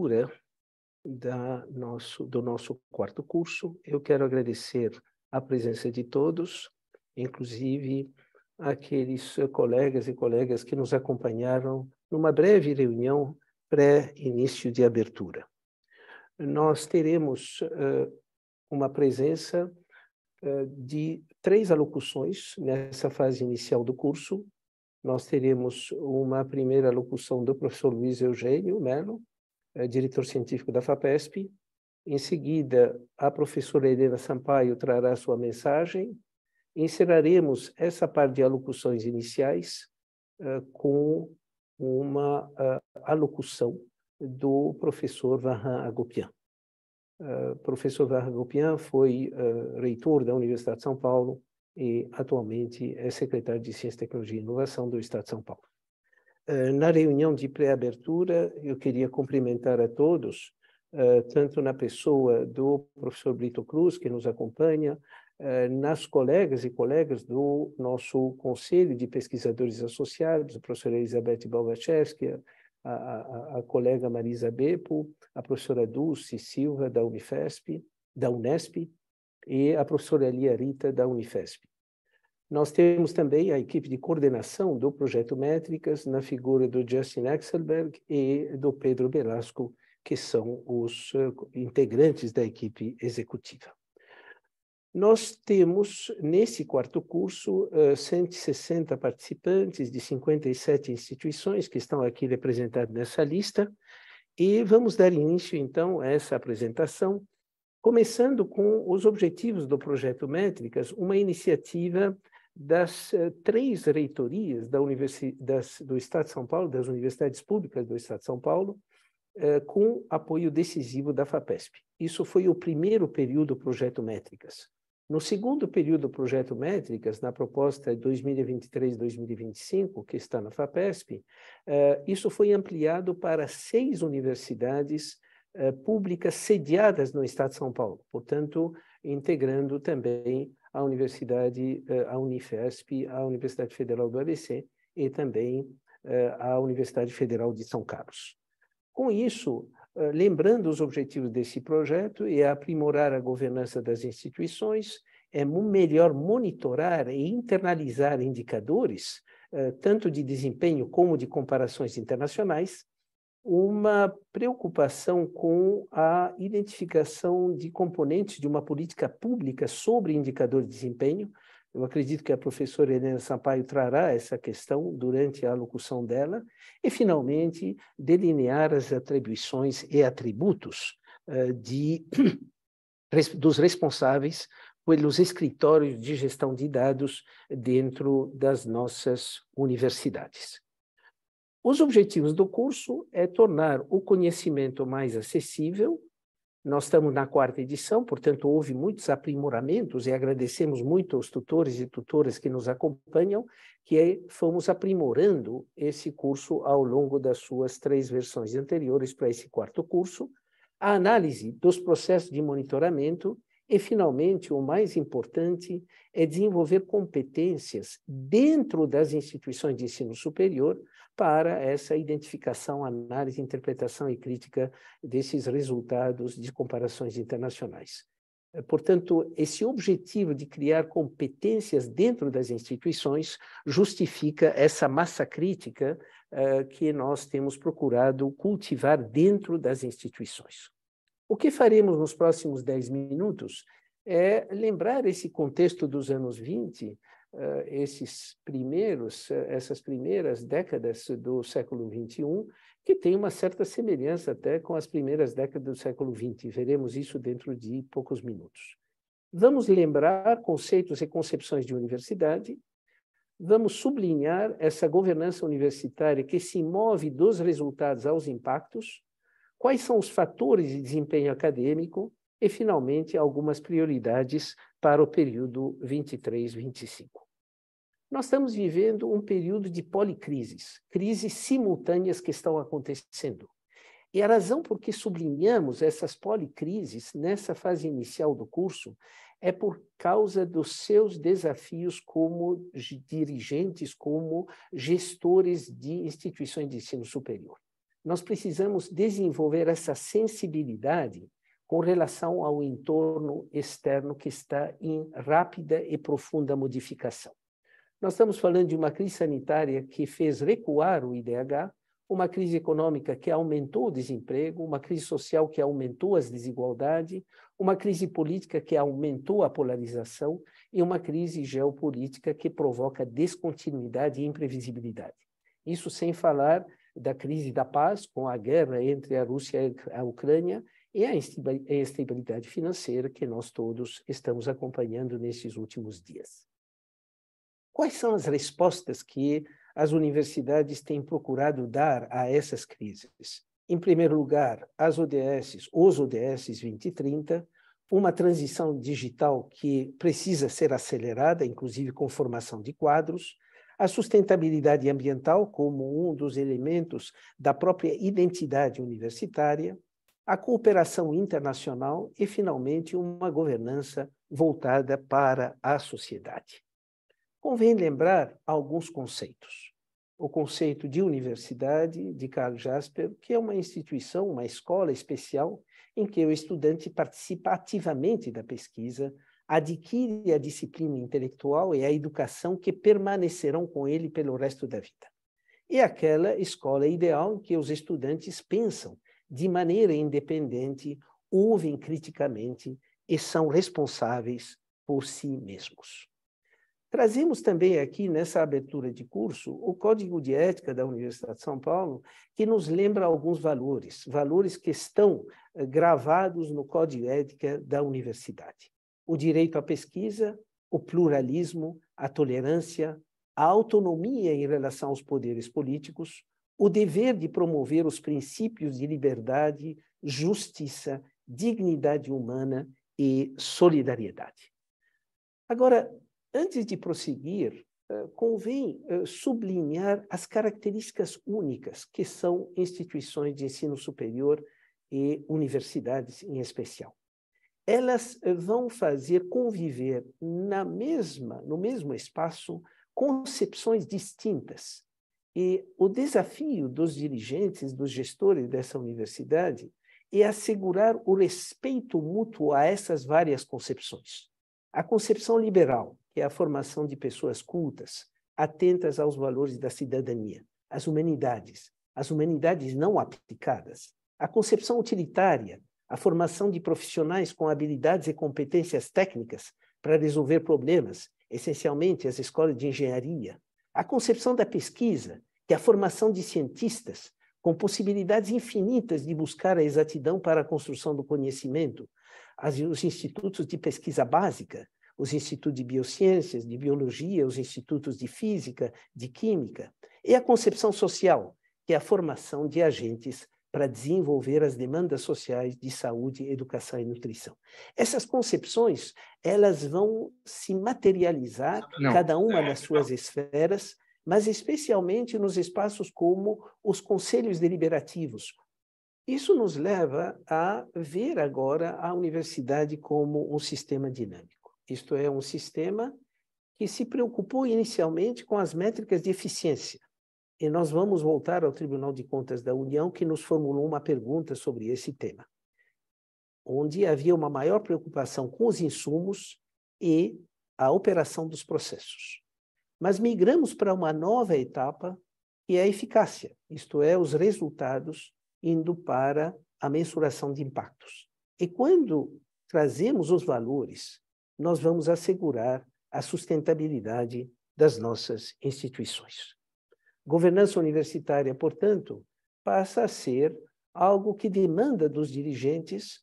abertura do nosso quarto curso. Eu quero agradecer a presença de todos, inclusive aqueles colegas e colegas que nos acompanharam numa breve reunião pré-início de abertura. Nós teremos uma presença de 3 alocuções nessa fase inicial do curso. Nós teremos uma primeira alocução do professor Luiz Eugênio Melo, diretor científico da FAPESP. Em seguida, a professora Helena Sampaio trará sua mensagem. Encerraremos essa parte de alocuções iniciais com uma alocução do professor Varran Hagopian. Professor Varran Hagopian foi reitor da Universidade de São Paulo e atualmente é secretário de Ciência, Tecnologia e Inovação do Estado de São Paulo. Na reunião de pré-abertura, eu queria cumprimentar a todos, tanto na pessoa do professor Brito Cruz, que nos acompanha, nas colegas e colegas do nosso Conselho de Pesquisadores Associados, a professora Elizabeth Balbachevsky, a colega Marisa Beppo, a professora Dulce Silva, da Unesp, e a professora Elia Rita, da Unifesp. Nós temos também a equipe de coordenação do Projeto Métricas, na figura do Justin Axelberg e do Pedro Belasco, que são os integrantes da equipe executiva. Nós temos, nesse quarto curso, 160 participantes de 57 instituições que estão aqui representadas nessa lista, e vamos dar início, então, a essa apresentação, começando com os objetivos do Projeto Métricas, uma iniciativa das 3 reitorias do Estado de São Paulo, das universidades públicas do Estado de São Paulo, com apoio decisivo da FAPESP. Isso foi o primeiro período do Projeto Métricas. No segundo período do Projeto Métricas, na proposta 2023-2025, que está na FAPESP, isso foi ampliado para 6 universidades públicas sediadas no Estado de São Paulo, portanto, integrando também a Universidade, a Unifesp, a Universidade Federal do ABC e também a Universidade Federal de São Carlos. Com isso, lembrando os objetivos desse projeto, é aprimorar a governança das instituições, é melhor monitorar e internalizar indicadores, tanto de desempenho como de comparações internacionais, uma preocupação com a identificação de componentes de uma política pública sobre indicador de desempenho. Eu acredito que a professora Helena Sampaio trará essa questão durante a alocução dela. E, finalmente, delinear as atribuições e atributos dos responsáveis pelos escritórios de gestão de dados dentro das nossas universidades. Os objetivos do curso é tornar o conhecimento mais acessível. Nós estamos na 4ª edição, portanto, houve muitos aprimoramentos e agradecemos muito aos tutores e tutoras que nos acompanham, fomos aprimorando esse curso ao longo das suas 3 versões anteriores para esse 4º curso, a análise dos processos de monitoramento e, finalmente, o mais importante é desenvolver competências dentro das instituições de ensino superior para essa identificação, análise, interpretação e crítica desses resultados de comparações internacionais. Portanto, esse objetivo de criar competências dentro das instituições justifica essa massa crítica que nós temos procurado cultivar dentro das instituições. O que faremos nos próximos 10 minutos é lembrar esse contexto dos anos 20, essas primeiras décadas do século XXI, que tem uma certa semelhança até com as primeiras décadas do século XX. Veremos isso dentro de poucos minutos. Vamos lembrar conceitos e concepções de universidade, vamos sublinhar essa governança universitária que se move dos resultados aos impactos, quais são os fatores de desempenho acadêmico e, finalmente, algumas prioridades para o período 23-25. Nós estamos vivendo um período de policrises, crises simultâneas que estão acontecendo. E a razão por que sublinhamos essas policrises nessa fase inicial do curso é por causa dos seus desafios como dirigentes, como gestores de instituições de ensino superior. nós precisamos desenvolver essa sensibilidade com relação ao entorno externo que está em rápida e profunda modificação. Nós estamos falando de uma crise sanitária que fez recuar o IDH, uma crise econômica que aumentou o desemprego, uma crise social que aumentou as desigualdades, uma crise política que aumentou a polarização e uma crise geopolítica que provoca descontinuidade e imprevisibilidade. Isso sem falar da crise da paz, com a guerra entre a Rússia e a Ucrânia, e a instabilidade financeira que nós todos estamos acompanhando nesses últimos dias. Quais são as respostas que as universidades têm procurado dar a essas crises? Em primeiro lugar, os ODS 2030, uma transição digital que precisa ser acelerada, inclusive com formação de quadros, a sustentabilidade ambiental como um dos elementos da própria identidade universitária, a cooperação internacional e, finalmente, uma governança voltada para a sociedade. Convém lembrar alguns conceitos. O conceito de universidade, de Karl Jasper, que é uma instituição, uma escola especial, em que o estudante participa ativamente da pesquisa, adquire a disciplina intelectual e a educação que permanecerão com ele pelo resto da vida. É aquela escola ideal em que os estudantes pensam de maneira independente, ouvem criticamente e são responsáveis por si mesmos. Trazemos também aqui, nessa abertura de curso, o Código de Ética da Universidade de São Paulo, que nos lembra alguns valores que estão gravados no Código de Ética da universidade. O direito à pesquisa, o pluralismo, a tolerância, a autonomia em relação aos poderes políticos, o dever de promover os princípios de liberdade, justiça, dignidade humana e solidariedade. Agora, antes de prosseguir, convém sublinhar as características únicas que são instituições de ensino superior e universidades em especial. Elas vão fazer conviver no mesmo espaço concepções distintas. E o desafio dos dirigentes, dos gestores dessa universidade, é assegurar o respeito mútuo a essas várias concepções. A concepção liberal, que é a formação de pessoas cultas, atentas aos valores da cidadania, as humanidades não aplicadas. A concepção utilitária, a formação de profissionais com habilidades e competências técnicas para resolver problemas, essencialmente as escolas de engenharia. A concepção da pesquisa, que é a formação de cientistas com possibilidades infinitas de buscar a exatidão para a construção do conhecimento, os institutos de pesquisa básica, os institutos de biociências, de biologia, os institutos de física, de química, e a concepção social, que é a formação de agentes para desenvolver as demandas sociais de saúde, educação e nutrição. Essas concepções, elas vão se materializar, cada uma nas suas esferas, mas especialmente nos espaços como os conselhos deliberativos. Isso nos leva a ver agora a universidade como um sistema dinâmico. Isto é, um sistema que se preocupou inicialmente com as métricas de eficiência. E nós vamos voltar ao Tribunal de Contas da União, que nos formulou uma pergunta sobre esse tema, onde havia uma maior preocupação com os insumos e a operação dos processos. Mas migramos para uma nova etapa, que é a eficácia, isto é, os resultados indo para a mensuração de impactos. E quando trazemos os valores, nós vamos assegurar a sustentabilidade das nossas instituições. Governança universitária, portanto, passa a ser algo que demanda dos dirigentes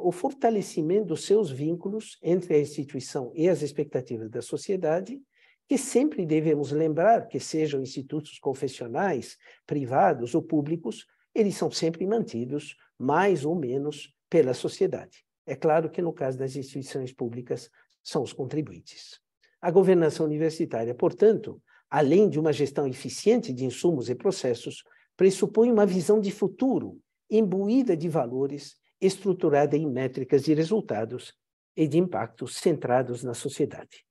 o fortalecimento dos seus vínculos entre a instituição e as expectativas da sociedade, que sempre devemos lembrar que sejam institutos confessionais, privados ou públicos, eles são sempre mantidos, mais ou menos, pela sociedade. É claro que, no caso das instituições públicas, são os contribuintes. A governança universitária, portanto, além de uma gestão eficiente de insumos e processos, pressupõe uma visão de futuro, imbuída de valores, estruturada em métricas de resultados e de impactos centrados na sociedade.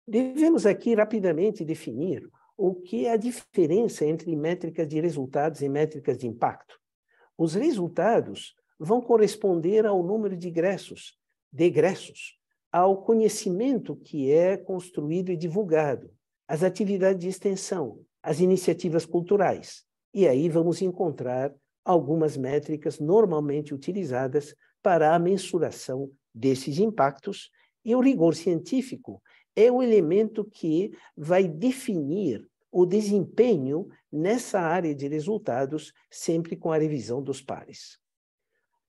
Devemos aqui rapidamente definir o que é a diferença entre métricas de resultados e métricas de impacto. Os resultados vão corresponder ao número de egressos, ao conhecimento que é construído e divulgado, às atividades de extensão, às iniciativas culturais. E aí vamos encontrar algumas métricas normalmente utilizadas para a mensuração desses impactos, e o rigor científico é o elemento que vai definir o desempenho nessa área de resultados, sempre com a revisão dos pares.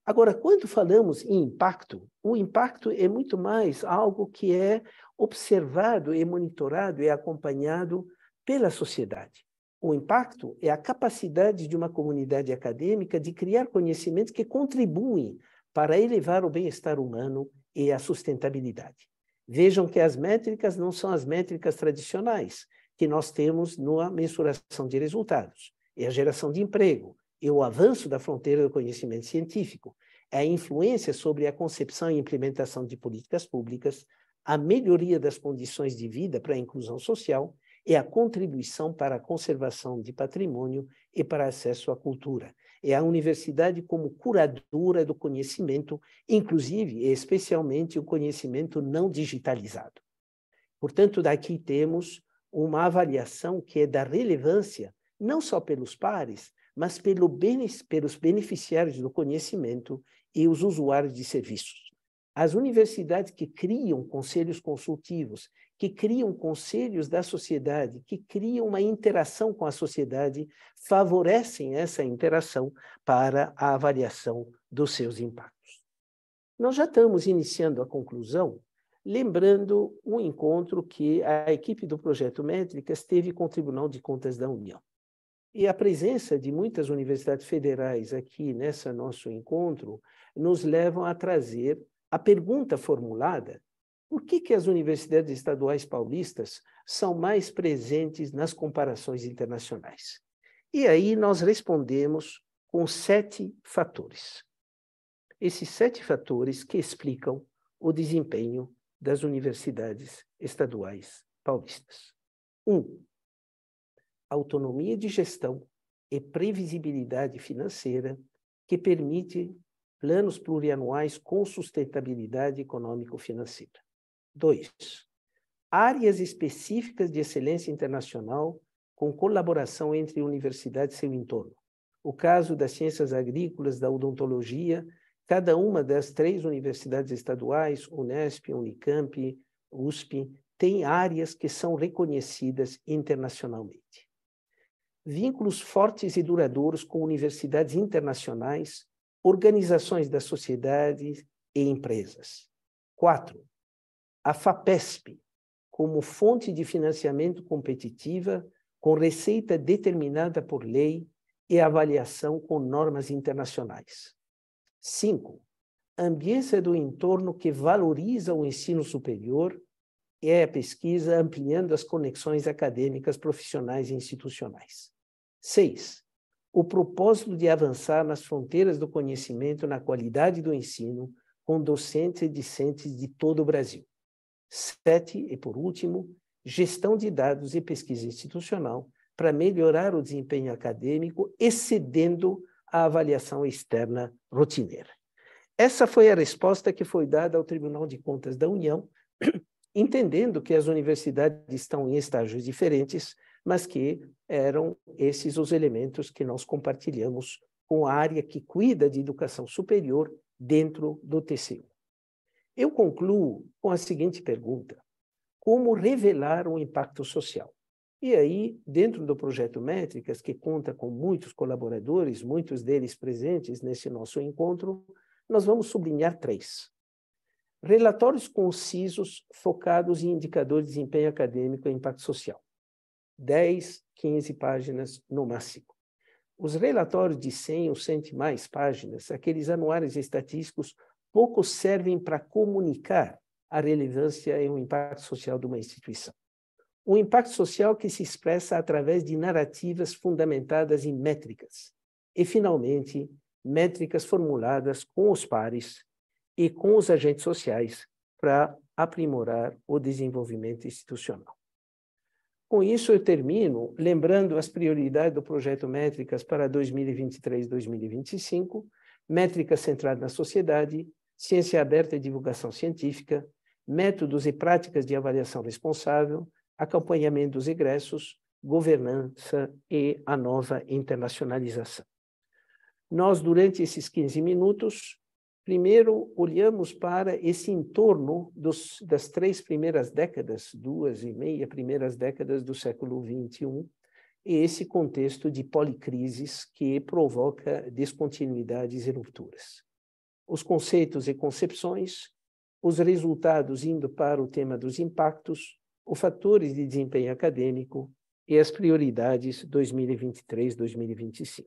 Agora, quando falamos em impacto, o impacto é muito mais algo que é observado e monitorado e acompanhado pela sociedade. O impacto é a capacidade de uma comunidade acadêmica de criar conhecimentos que contribuem para elevar o bem-estar humano e a sustentabilidade. Vejam que as métricas não são as métricas tradicionais que nós temos na mensuração de resultados. É a geração de emprego, é o avanço da fronteira do conhecimento científico, é a influência sobre a concepção e implementação de políticas públicas, a melhoria das condições de vida para a inclusão social e a contribuição para a conservação de patrimônio e para acesso à cultura. É a universidade como curadora do conhecimento, inclusive e especialmente o conhecimento não digitalizado. Portanto, daqui temos uma avaliação que é da relevância, não só pelos pares, mas pelos beneficiários do conhecimento e os usuários de serviços. As universidades que criam conselhos consultivos, que criam conselhos da sociedade, que criam uma interação com a sociedade, favorecem essa interação para a avaliação dos seus impactos. Nós já estamos iniciando a conclusão, lembrando um encontro que a equipe do Projeto Métricas teve com o Tribunal de Contas da União. E a presença de muitas universidades federais aqui nesse nosso encontro nos levam a trazer a pergunta formulada: por que as universidades estaduais paulistas são mais presentes nas comparações internacionais? E aí nós respondemos com 7 fatores. Esses 7 fatores que explicam o desempenho das universidades estaduais paulistas. 1. Autonomia de gestão e previsibilidade financeira que permite planos plurianuais com sustentabilidade econômico-financeira. 2. Áreas específicas de excelência internacional com colaboração entre universidades e seu entorno. O caso das ciências agrícolas, da odontologia, cada uma das 3 universidades estaduais, Unesp, Unicamp, USP, tem áreas que são reconhecidas internacionalmente. Vínculos fortes e duradouros com universidades internacionais, organizações da sociedade e empresas. 4. A FAPESP, como fonte de financiamento competitiva, com receita determinada por lei e avaliação com normas internacionais. 5. Ambiência do entorno que valoriza o ensino superior e a pesquisa, ampliando as conexões acadêmicas, profissionais e institucionais. 6. O propósito de avançar nas fronteiras do conhecimento na qualidade do ensino, com docentes e discentes de todo o Brasil. 7. E, por último, gestão de dados e pesquisa institucional para melhorar o desempenho acadêmico, excedendo a avaliação externa rotineira. Essa foi a resposta que foi dada ao Tribunal de Contas da União, entendendo que as universidades estão em estágios diferentes, mas que eram esses os elementos que nós compartilhamos com a área que cuida de educação superior dentro do TCU. Eu concluo com a seguinte pergunta: como revelar um impacto social? E aí, dentro do Projeto Métricas, que conta com muitos colaboradores, muitos deles presentes nesse nosso encontro, nós vamos sublinhar 3. Relatórios concisos focados em indicadores de desempenho acadêmico e impacto social. 10, 15 páginas no máximo. Os relatórios de 100 ou 100 e mais páginas, aqueles anuários estatísticos, pouco servem para comunicar a relevância e o impacto social de uma instituição. O impacto social que se expressa através de narrativas fundamentadas em métricas. E, finalmente, métricas formuladas com os pares e com os agentes sociais para aprimorar o desenvolvimento institucional. Com isso, eu termino lembrando as prioridades do projeto Métricas para 2023-2025, métricas centradas na sociedade, ciência aberta e divulgação científica, métodos e práticas de avaliação responsável, acompanhamento dos egressos, governança e a nova internacionalização. Nós, durante esses 15 minutos, primeiro olhamos para esse entorno das 3 primeiras décadas, 2,5 primeiras décadas do século XXI, e esse contexto de policrises que provoca descontinuidades e rupturas. Os conceitos e concepções, os resultados indo para o tema dos impactos, os fatores de desempenho acadêmico e as prioridades 2023-2025.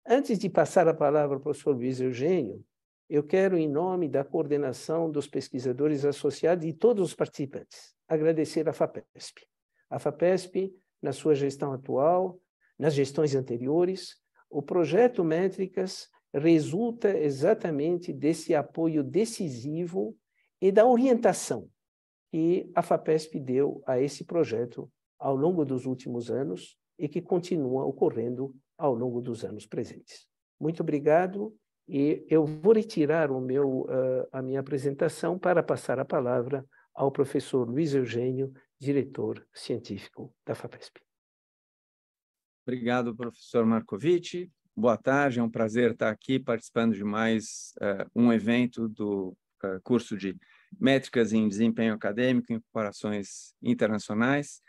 Antes de passar a palavra ao professor Luiz Eugênio, eu quero, em nome da coordenação dos pesquisadores associados e todos os participantes, agradecer à FAPESP. A FAPESP, na sua gestão atual, nas gestões anteriores, o projeto Métricas resulta exatamente desse apoio decisivo e da orientação que a FAPESP deu a esse projeto ao longo dos últimos anos e que continua ocorrendo ao longo dos anos presentes. Muito obrigado, e eu vou retirar a minha apresentação para passar a palavra ao professor Luiz Eugênio, diretor científico da FAPESP. Obrigado, professor Marcovitch. Boa tarde, é um prazer estar aqui participando de mais um evento do curso de Métricas em Desempenho Acadêmico em Comparações Internacionais.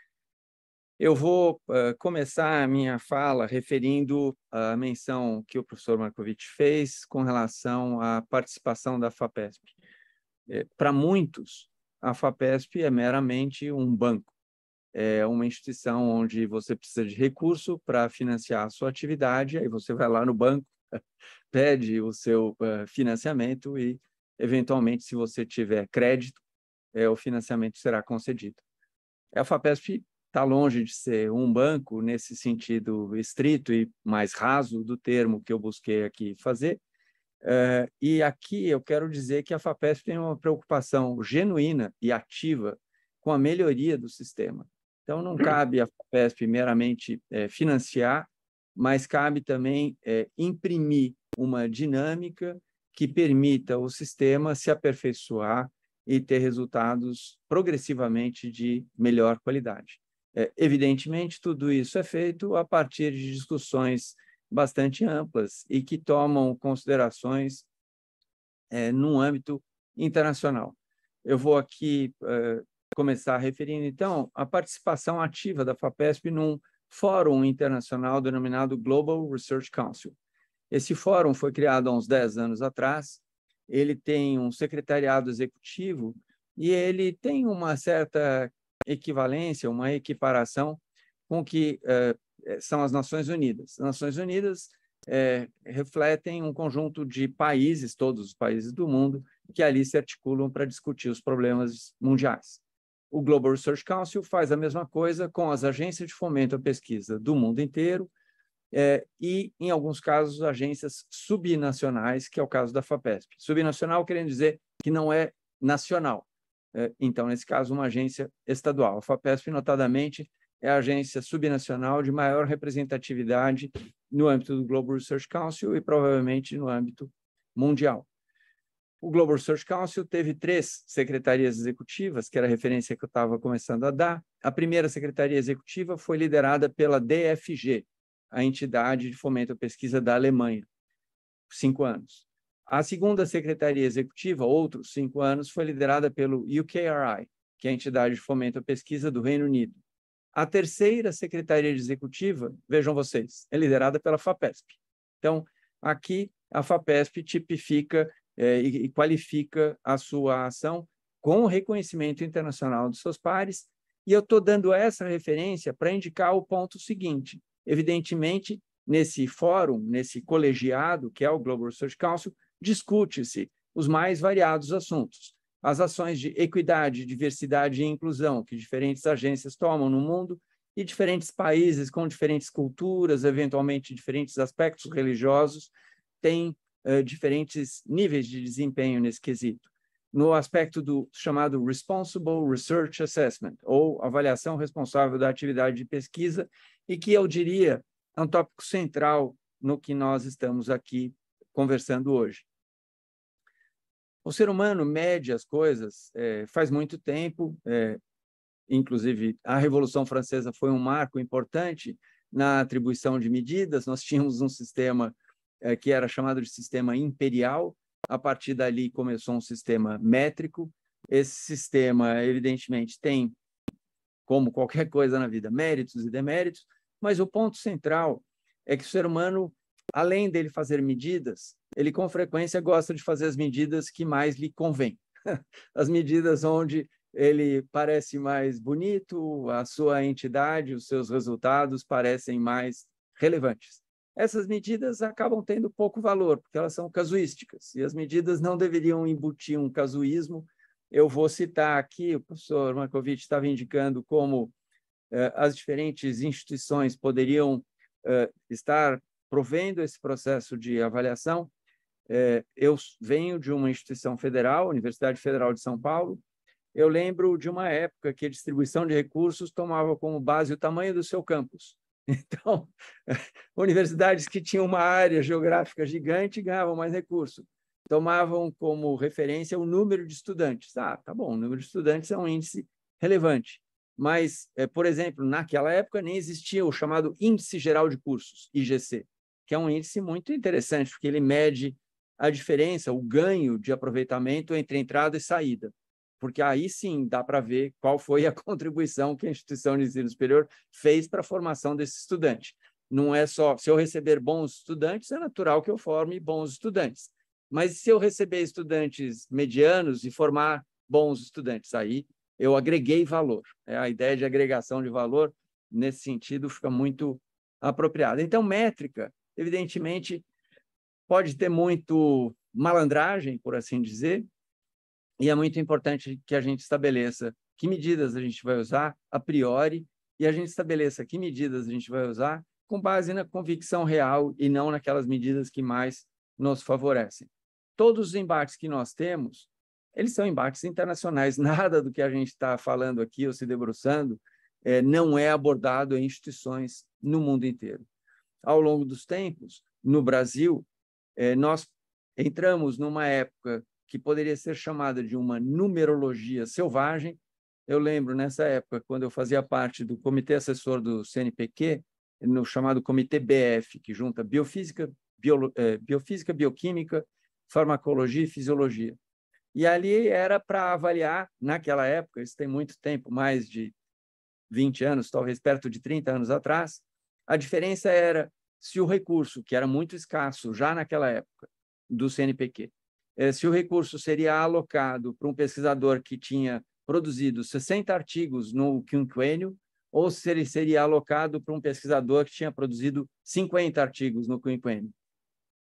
Eu vou começar a minha fala referindo a menção que o professor Marcovitch fez com relação à participação da FAPESP. Para muitos, a FAPESP é meramente um banco. É uma instituição onde você precisa de recurso para financiar a sua atividade, aí você vai lá no banco, pede o seu financiamento e, eventualmente, se você tiver crédito, o financiamento será concedido. A FAPESP está longe de ser um banco nesse sentido estrito e mais raso do termo que eu busquei aqui fazer. E aqui eu quero dizer que a FAPESP tem uma preocupação genuína e ativa com a melhoria do sistema. Então, não cabe à FAPESP meramente financiar, mas cabe também imprimir uma dinâmica que permita o sistema se aperfeiçoar e ter resultados progressivamente de melhor qualidade. Evidentemente, tudo isso é feito a partir de discussões bastante amplas e que tomam considerações num âmbito internacional. Eu vou aqui começar referindo, então, a participação ativa da FAPESP num fórum internacional denominado Global Research Council. Esse fórum foi criado há uns 10 anos atrás, ele tem um secretariado executivo e ele tem uma certa equivalência, uma equiparação com o que são as Nações Unidas. As Nações Unidas refletem um conjunto de países, todos os países do mundo, que ali se articulam para discutir os problemas mundiais. O Global Research Council faz a mesma coisa com as agências de fomento à pesquisa do mundo inteiro e, em alguns casos, agências subnacionais, que é o caso da FAPESP. Subnacional querendo dizer que não é nacional. Então, nesse caso, uma agência estadual. A FAPESP, notadamente, é a agência subnacional de maior representatividade no âmbito do Global Research Council e, provavelmente, no âmbito mundial. O Global Research Council teve 3 secretarias executivas, que era a referência que eu estava começando a dar. A primeira secretaria executiva foi liderada pela DFG, a entidade de fomento à pesquisa da Alemanha, 5 anos. A segunda secretaria executiva, outros 5 anos, foi liderada pelo UKRI, que é a entidade de fomento à pesquisa do Reino Unido. A terceira secretaria executiva, vejam vocês, é liderada pela FAPESP. Então, aqui a FAPESP tipifica e qualifica a sua ação com o reconhecimento internacional dos seus pares, e eu estou dando essa referência para indicar o ponto seguinte. Evidentemente, nesse fórum, nesse colegiado, que é o Global Research Council, discute-se os mais variados assuntos. As ações de equidade, diversidade e inclusão que diferentes agências tomam no mundo e diferentes países com diferentes culturas, eventualmente diferentes aspectos religiosos, têm diferentes níveis de desempenho nesse quesito. no aspecto do chamado Responsible Research Assessment, ou avaliação responsável da atividade de pesquisa, e que eu diria é um tópico central no que nós estamos aqui conversando hoje. O ser humano mede as coisas faz muito tempo, inclusive a Revolução Francesa foi um marco importante na atribuição de medidas. Nós tínhamos um sistema que era chamado de sistema imperial. A partir dali começou um sistema métrico. Esse sistema, evidentemente, tem, como qualquer coisa na vida, méritos e deméritos, mas o ponto central é que o ser humano, além dele fazer medidas, ele com frequência gosta de fazer as medidas que mais lhe convêm. As medidas onde ele parece mais bonito, a sua entidade, os seus resultados parecem mais relevantes. Essas medidas acabam tendo pouco valor, porque elas são casuísticas, e as medidas não deveriam embutir um casuísmo. Eu vou citar aqui, o professor Marcovitch estava indicando como as diferentes instituições poderiam estar provendo esse processo de avaliação. Eu venho de uma instituição federal, Universidade Federal de São Paulo. Eu lembro de uma época que a distribuição de recursos tomava como base o tamanho do seu campus. Então, universidades que tinham uma área geográfica gigante ganhavam mais recursos. Tomavam como referência o número de estudantes. Tá bom, o número de estudantes é um índice relevante. Mas, por exemplo, naquela época nem existia o chamado Índice Geral de Cursos, IGC, que é um índice muito interessante, porque ele mede a diferença, o ganho de aproveitamento entre entrada e saída. Porque aí sim dá para ver qual foi a contribuição que a instituição de ensino superior fez para a formação desse estudante. Não é só, se eu receber bons estudantes, é natural que eu forme bons estudantes. Mas se eu receber estudantes medianos e formar bons estudantes, aí eu agreguei valor. A ideia de agregação de valor, nesse sentido, fica muito apropriada. Então, métrica, evidentemente, pode ter muito malandragem, por assim dizer, e é muito importante que a gente estabeleça que medidas a gente vai usar a priori e a gente estabeleça que medidas a gente vai usar com base na convicção real e não naquelas medidas que mais nos favorecem. Todos os embates que nós temos, eles são embates internacionais. Nada do que a gente está falando aqui ou se debruçando não é abordado em instituições no mundo inteiro. Ao longo dos tempos, no Brasil, nós entramos numa época que poderia ser chamada de uma numerologia selvagem. Eu lembro, nessa época, quando eu fazia parte do comitê assessor do CNPq, no chamado Comitê BF, que junta biofísica, bioquímica, farmacologia e fisiologia. E ali era para avaliar, naquela época, isso tem muito tempo, mais de 20 anos, talvez perto de 30 anos atrás, a diferença era se o recurso, que era muito escasso já naquela época, do CNPq, se o recurso seria alocado para um pesquisador que tinha produzido 60 artigos no quinquênio, ou se ele seria alocado para um pesquisador que tinha produzido 50 artigos no quinquênio.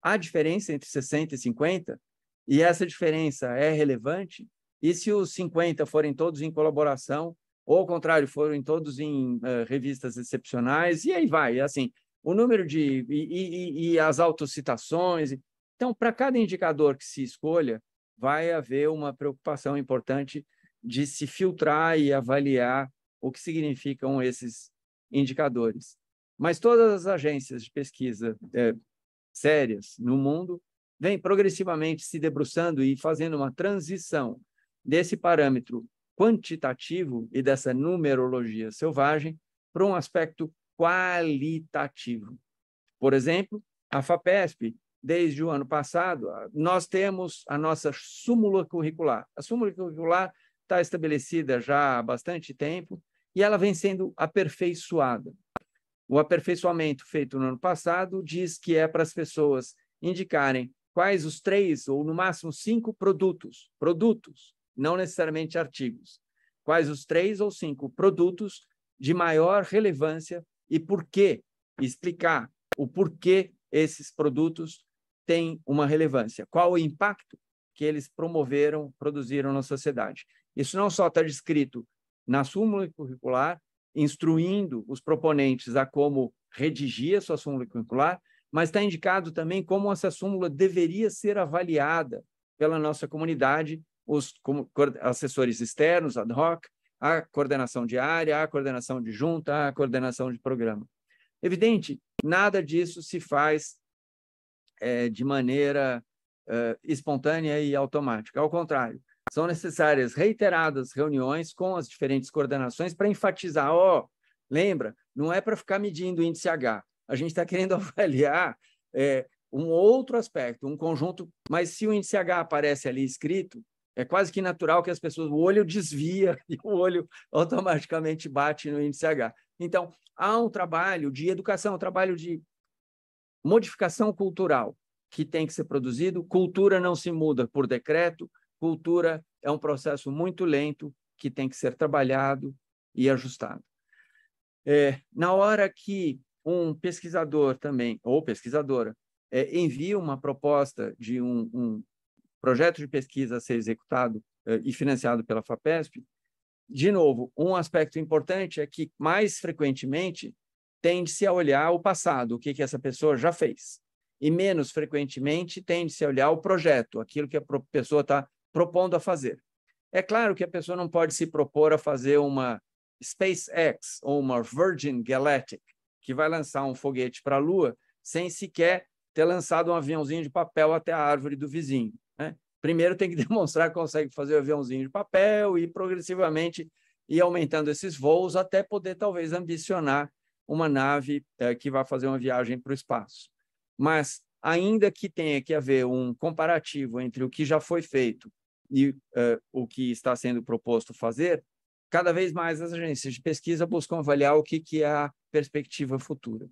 Há diferença entre 60 e 50, e essa diferença é relevante, e se os 50 forem todos em colaboração, ou ao contrário, forem todos em revistas excepcionais, e aí vai, assim, o número de... e as autocitações... Então, para cada indicador que se escolha, vai haver uma preocupação importante de se filtrar e avaliar o que significam esses indicadores. Mas todas as agências de pesquisa sérias no mundo vêm progressivamente se debruçando e fazendo uma transição desse parâmetro quantitativo e dessa numerologia selvagem para um aspecto qualitativo. Por exemplo, a FAPESP, desde o ano passado, nós temos a nossa súmula curricular. A súmula curricular está estabelecida já há bastante tempo e ela vem sendo aperfeiçoada. O aperfeiçoamento feito no ano passado diz que é para as pessoas indicarem quais os 3 ou, no máximo, 5 produtos, não necessariamente artigos, quais os 3 ou 5 produtos de maior relevância e por quê, explicar o porquê esses produtos têm uma relevância, qual o impacto que eles produziram na sociedade. Isso não só está descrito na súmula curricular, instruindo os proponentes a como redigir a sua súmula curricular, mas está indicado também como essa súmula deveria ser avaliada pela nossa comunidade os assessores externos, ad hoc, a coordenação de área, a coordenação de junta, a coordenação de programa. Evidente, nada disso se faz de maneira espontânea e automática. Ao contrário, são necessárias reiteradas reuniões com as diferentes coordenações para enfatizar, lembra, não é para ficar medindo o índice H, a gente está querendo avaliar um outro aspecto, um conjunto, mas se o índice H aparece ali escrito, é quase que natural que as pessoas, o olho desvia e o olho automaticamente bate no índice H. Então, há um trabalho de educação, um trabalho de modificação cultural que tem que ser produzido. Cultura não se muda por decreto, cultura é um processo muito lento que tem que ser trabalhado e ajustado. Na hora que um pesquisador também, ou pesquisadora, envia uma proposta de um projeto de pesquisa a ser executado e financiado pela FAPESP, de novo, um aspecto importante é que, mais frequentemente, tende-se a olhar o passado, o que essa pessoa já fez, e menos frequentemente tende-se a olhar o projeto, aquilo que a pessoa está propondo a fazer. É claro que a pessoa não pode se propor a fazer uma SpaceX ou uma Virgin Galactic, que vai lançar um foguete para a Lua sem sequer ter lançado um aviãozinho de papel até a árvore do vizinho, né? Primeiro tem que demonstrar que consegue fazer o aviãozinho de papel e progressivamente ir aumentando esses voos até poder talvez ambicionar uma nave que vai fazer uma viagem para o espaço. Mas ainda que tenha que haver um comparativo entre o que já foi feito e o que está sendo proposto fazer, cada vez mais as agências de pesquisa buscam avaliar o que é a perspectiva futura.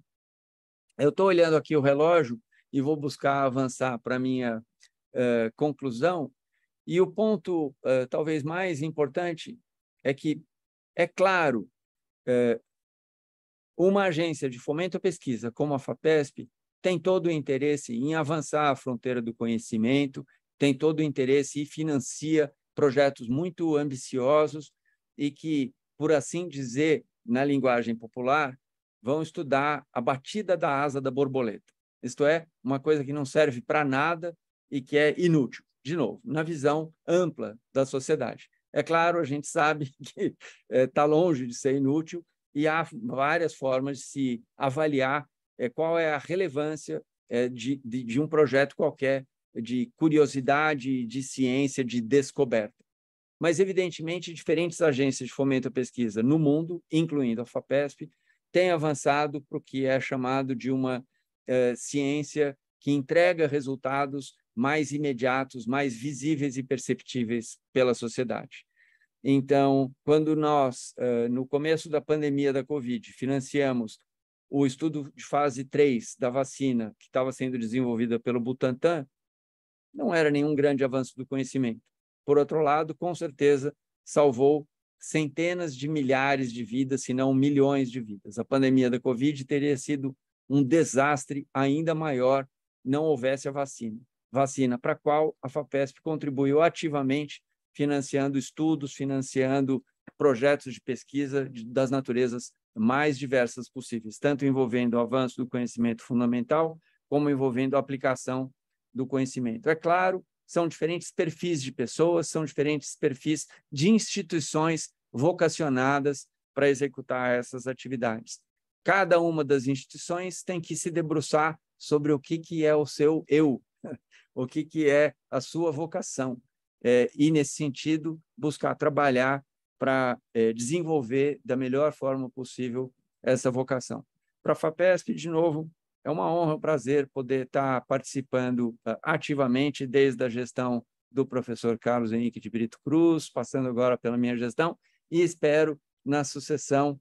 Eu estou olhando aqui o relógio e vou buscar avançar para a minha conclusão, e o ponto talvez mais importante é que, é claro, uma agência de fomento à pesquisa como a FAPESP tem todo o interesse em avançar a fronteira do conhecimento, tem todo o interesse e financia projetos muito ambiciosos e que, por assim dizer, na linguagem popular, vão estudar a batida da asa da borboleta. Isto é, uma coisa que não serve para nada e que é inútil, de novo, na visão ampla da sociedade. É claro, a gente sabe que está longe de ser inútil e há várias formas de se avaliar qual é a relevância de um projeto qualquer, de curiosidade, de ciência, de descoberta. Mas, evidentemente, diferentes agências de fomento à pesquisa no mundo, incluindo a FAPESP, têm avançado para o que é chamado de uma ciência que entrega resultados mais imediatos, mais visíveis e perceptíveis pela sociedade. Então, quando nós, no começo da pandemia da Covid, financiamos o estudo de fase 3 da vacina que estava sendo desenvolvida pelo Butantan, não era nenhum grande avanço do conhecimento. Por outro lado, com certeza, salvou centenas de milhares de vidas, se não milhões de vidas. A pandemia da Covid teria sido um desastre ainda maior não houvesse a vacina para a qual a FAPESP contribuiu ativamente, financiando estudos, financiando projetos de pesquisa das naturezas mais diversas possíveis, tanto envolvendo o avanço do conhecimento fundamental, como envolvendo a aplicação do conhecimento. É claro, são diferentes perfis de pessoas, são diferentes perfis de instituições vocacionadas para executar essas atividades. Cada uma das instituições tem que se debruçar sobre o que é o seu eu, o que é a sua vocação, e, nesse sentido, buscar trabalhar para desenvolver da melhor forma possível essa vocação. Para a FAPESP, de novo, é uma honra, um prazer poder estar participando ativamente desde a gestão do professor Carlos Henrique de Brito Cruz, passando agora pela minha gestão, e espero na sucessão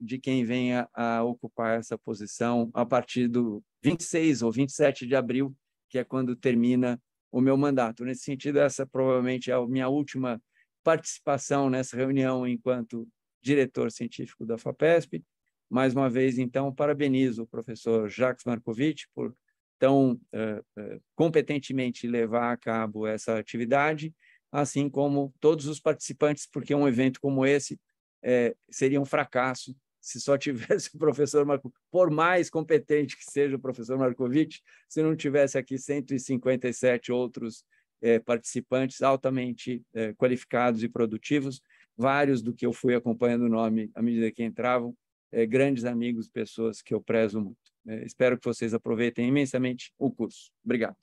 de quem venha a ocupar essa posição a partir do 26 ou 27 de abril, que é quando termina o meu mandato. Nesse sentido, essa provavelmente é a minha última participação nessa reunião enquanto diretor científico da FAPESP. Mais uma vez, então, parabenizo o professor Jacques Markovitch por tão competentemente levar a cabo essa atividade, assim como todos os participantes, porque um evento como esse seria um fracasso se só tivesse o professor Markovitch, por mais competente que seja o professor Markovitch, se não tivesse aqui 157 outros participantes altamente qualificados e produtivos, vários do que eu fui acompanhando o nome à medida que entravam, grandes amigos, pessoas que eu prezo muito. Espero que vocês aproveitem imensamente o curso. Obrigado.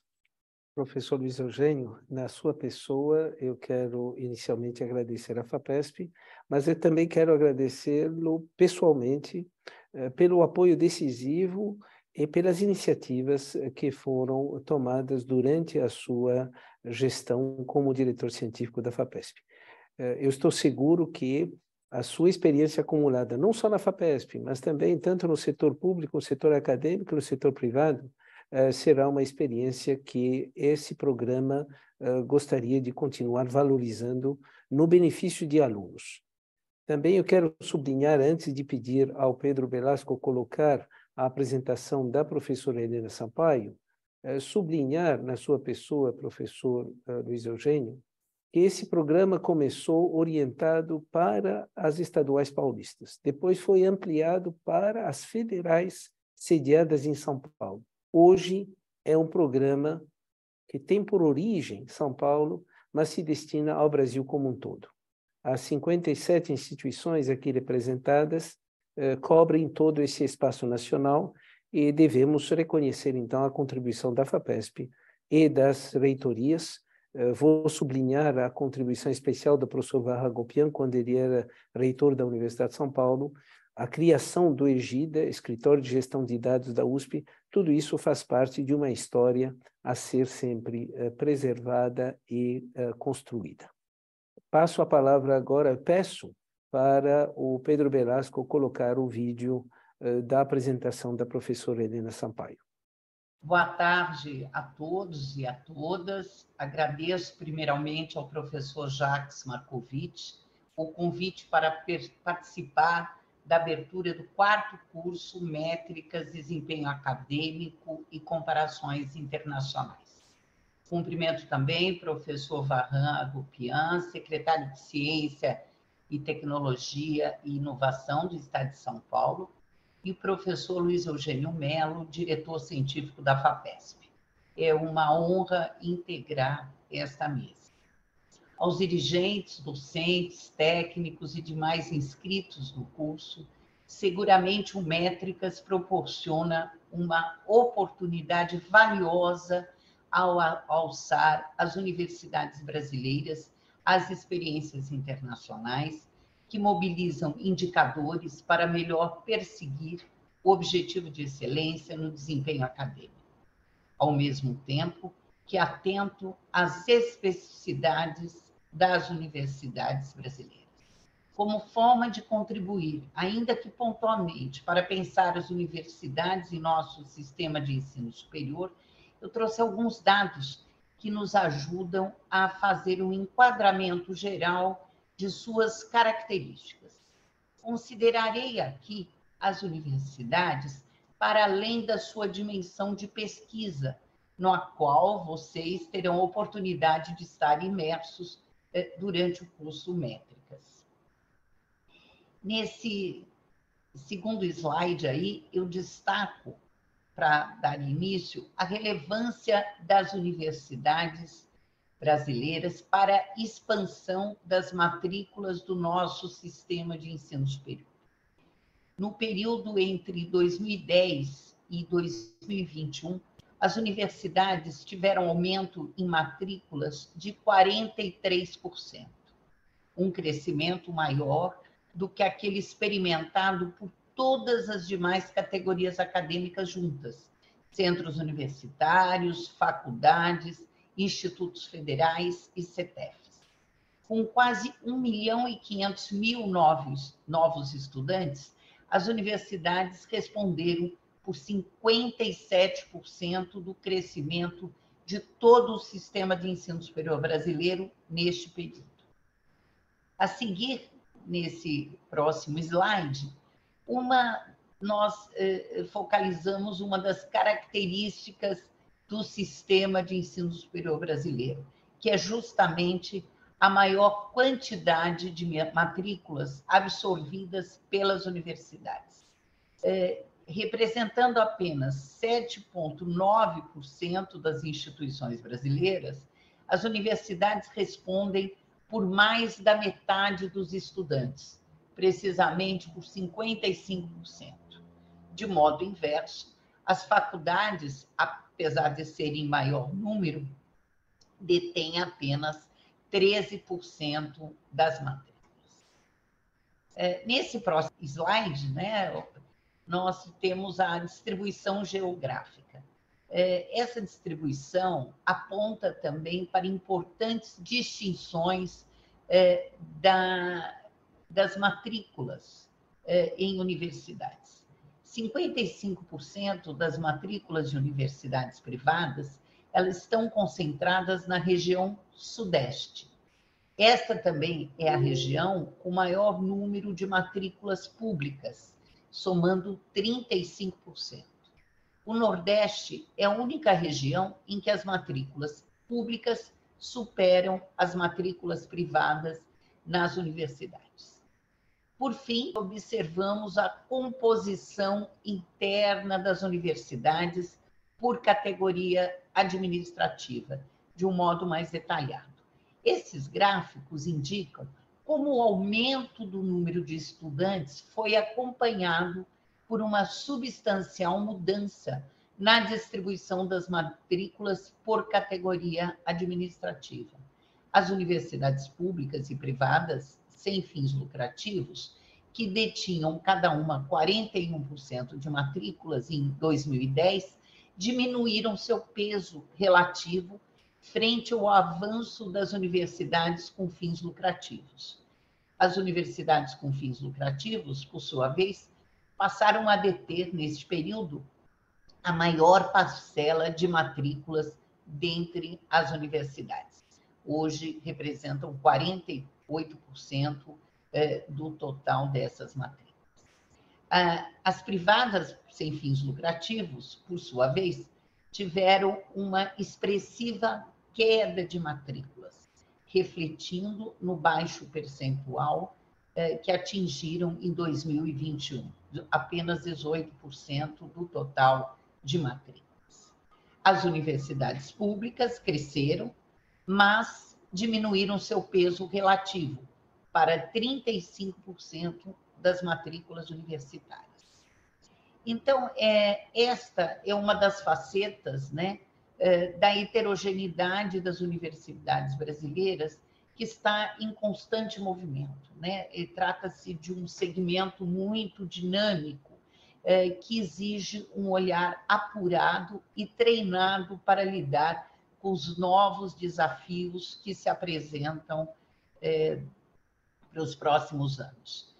Professor Luiz Eugênio, na sua pessoa, eu quero inicialmente agradecer à FAPESP, mas eu também quero agradecê-lo pessoalmente pelo apoio decisivo e pelas iniciativas que foram tomadas durante a sua gestão como diretor científico da FAPESP. Eu estou seguro que a sua experiência acumulada, não só na FAPESP, mas também tanto no setor público, no setor acadêmico, no setor privado, será uma experiência que esse programa gostaria de continuar valorizando no benefício de alunos. Também eu quero sublinhar, antes de pedir ao Pedro Velasco colocar a apresentação da professora Helena Sampaio, sublinhar na sua pessoa, professor Luiz Eugênio, que esse programa começou orientado para as estaduais paulistas, depois foi ampliado para as federais sediadas em São Paulo. Hoje é um programa que tem por origem São Paulo, mas se destina ao Brasil como um todo. As 57 instituições aqui representadas cobrem todo esse espaço nacional e devemos reconhecer, então, a contribuição da FAPESP e das reitorias. Vou sublinhar a contribuição especial do professor Varra Gopian, quando ele era reitor da Universidade de São Paulo, a criação do EGIDA, Escritório de Gestão de Dados da USP, tudo isso faz parte de uma história a ser sempre preservada e construída. Passo a palavra agora, peço para o Pedro Velasco colocar o vídeo da apresentação da professora Helena Sampaio. Boa tarde a todos e a todas. Agradeço primeiramente ao professor Jacques Markovitch o convite para participar da abertura do 4º curso Métricas, Desempenho Acadêmico e Comparações Internacionais. Cumprimento também o professor Varran Agopian, secretário de Ciência e Tecnologia e Inovação do Estado de São Paulo, e o professor Luiz Eugênio Melo, diretor científico da FAPESP. É uma honra integrar esta mesa. Aos dirigentes, docentes, técnicos e demais inscritos no curso, seguramente o Métricas proporciona uma oportunidade valiosa ao alçar as universidades brasileiras às experiências internacionais que mobilizam indicadores para melhor perseguir o objetivo de excelência no desempenho acadêmico, ao mesmo tempo que atento às especificidades das universidades brasileiras. Como forma de contribuir, ainda que pontualmente, para pensar as universidades e nosso sistema de ensino superior, eu trouxe alguns dados que nos ajudam a fazer um enquadramento geral de suas características. Considerarei aqui as universidades para além da sua dimensão de pesquisa, na qual vocês terão oportunidade de estar imersos durante o curso Métricas. Nesse segundo slide aí, eu destaco, para dar início, a relevância das universidades brasileiras para a expansão das matrículas do nosso sistema de ensino superior. No período entre 2010 e 2021, as universidades tiveram aumento em matrículas de 43%, um crescimento maior do que aquele experimentado por todas as demais categorias acadêmicas juntas, centros universitários, faculdades, institutos federais e CETEFs. Com quase 1.500.000 novos estudantes, as universidades responderam por 57% do crescimento de todo o sistema de ensino superior brasileiro neste período. A seguir, nesse próximo slide, nós focalizamos uma das características do sistema de ensino superior brasileiro, que é justamente a maior quantidade de matrículas absorvidas pelas universidades. Representando apenas 7,9% das instituições brasileiras, as universidades respondem por mais da metade dos estudantes, precisamente por 55%. De modo inverso, as faculdades, apesar de serem maior número, detêm apenas 13% das matrículas. Nesse próximo slide, né, nós temos a distribuição geográfica. Essa distribuição aponta também para importantes distinções das matrículas em universidades. 55% das matrículas de universidades privadas, elas estão concentradas na região sudeste. Esta também é a região com maior número de matrículas públicas, somando 35%. O Nordeste é a única região em que as matrículas públicas superam as matrículas privadas nas universidades. Por fim, observamos a composição interna das universidades por categoria administrativa, de um modo mais detalhado. Esses gráficos indicam como o aumento do número de estudantes foi acompanhado por uma substancial mudança na distribuição das matrículas por categoria administrativa. As universidades públicas e privadas, sem fins lucrativos, que detinham cada uma 41% de matrículas em 2010, diminuíram seu peso relativo frente ao avanço das universidades com fins lucrativos. As universidades com fins lucrativos, por sua vez, passaram a deter, neste período, a maior parcela de matrículas dentre as universidades. Hoje, representam 48% do total dessas matrículas. As privadas sem fins lucrativos, por sua vez, tiveram uma expressiva queda de matrículas, refletindo no baixo percentual que atingiram em 2021, apenas 18% do total de matrículas. As universidades públicas cresceram, mas diminuíram seu peso relativo para 35% das matrículas universitárias. Então, esta é uma das facetas, né, da heterogeneidade das universidades brasileiras, que está em constante movimento, né? E trata-se de um segmento muito dinâmico, que exige um olhar apurado e treinado para lidar com os novos desafios que se apresentam para os próximos anos.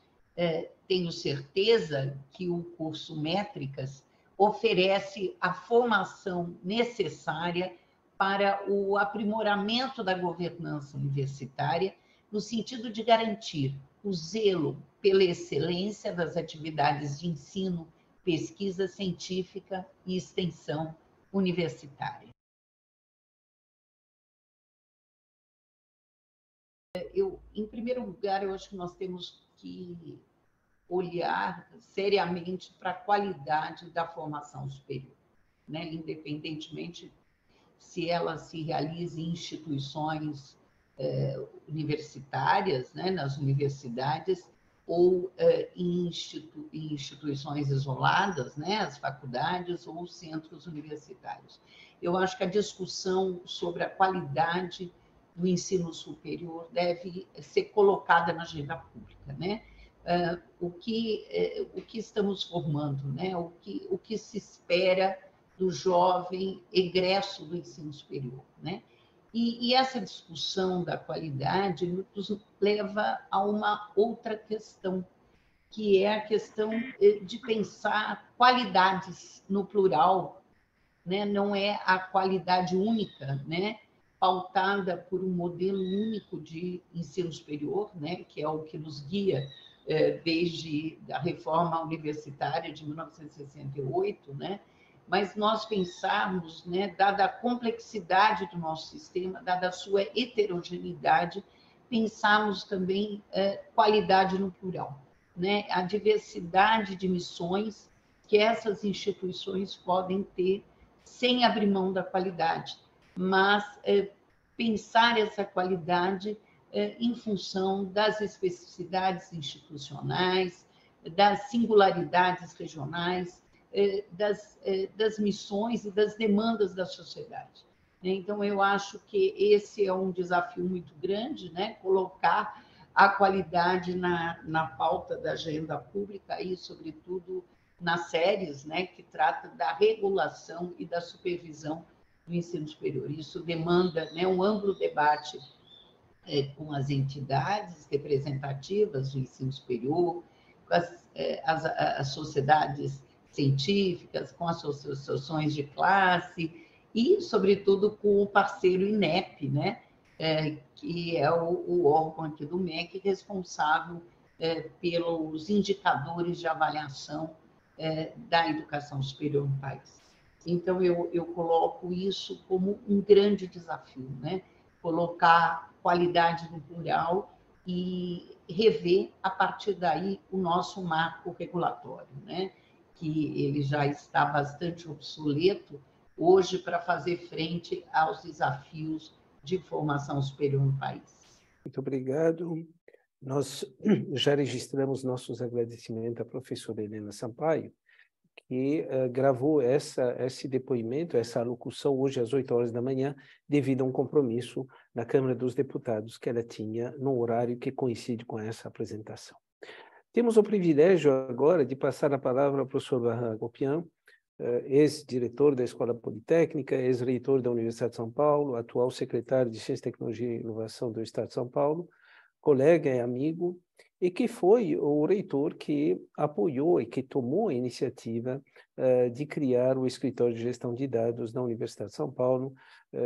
Tenho certeza que o curso Métricas oferece a formação necessária para o aprimoramento da governança universitária, no sentido de garantir o zelo pela excelência das atividades de ensino, pesquisa científica e extensão universitária. Em primeiro lugar, eu acho que nós temos que olhar seriamente para a qualidade da formação superior, né? Independentemente se ela se realiza em instituições universitárias, né, nas universidades, ou em instituições isoladas, né, as faculdades ou os centros universitários. Eu acho que a discussão sobre a qualidade do ensino superior deve ser colocada na agenda pública, né? O que estamos formando, né? O que se espera do jovem egresso do ensino superior, né? E essa discussão da qualidade nos leva a uma outra questão, que é a questão de pensar qualidades no plural, né? Não é a qualidade única, né? Pautada por um modelo único de ensino superior, né? Que é o que nos guia desde a reforma universitária de 1968, né? Mas nós pensarmos, né, dada a complexidade do nosso sistema, dada a sua heterogeneidade, pensarmos também qualidade no plural, né? A diversidade de missões que essas instituições podem ter sem abrir mão da qualidade, mas pensar essa qualidade em função das especificidades institucionais, das singularidades regionais, das missões e das demandas da sociedade. Então, eu acho que esse é um desafio muito grande, né? Colocar a qualidade na pauta da agenda pública e, sobretudo, nas séries, né? Que trata da regulação e da supervisão do ensino superior. Isso demanda, né, um amplo debate com as entidades representativas do ensino superior, com as sociedades científicas, com as associações de classe e, sobretudo, com o parceiro INEP, né? Que é o órgão aqui do MEC responsável pelos indicadores de avaliação da educação superior no país. Então, eu coloco isso como um grande desafio, né? Colocar qualidade no plural e rever, a partir daí, o nosso marco regulatório, né? Que ele já está bastante obsoleto hoje para fazer frente aos desafios de formação superior no país. Muito obrigado. Nós já registramos nossos agradecimentos à professora Helena Sampaio, que gravou esse depoimento, essa alocução hoje às 8 horas da manhã, devido a um compromisso na Câmara dos Deputados que ela tinha no horário que coincide com essa apresentação. Temos o privilégio agora de passar a palavra ao professor Vahan Agopian, ex-diretor da Escola Politécnica, ex-reitor da Universidade de São Paulo, atual secretário de Ciência, Tecnologia e Inovação do Estado de São Paulo, colega e amigo, e que foi o reitor que apoiou e que tomou a iniciativa de criar o Escritório de Gestão de Dados da Universidade de São Paulo,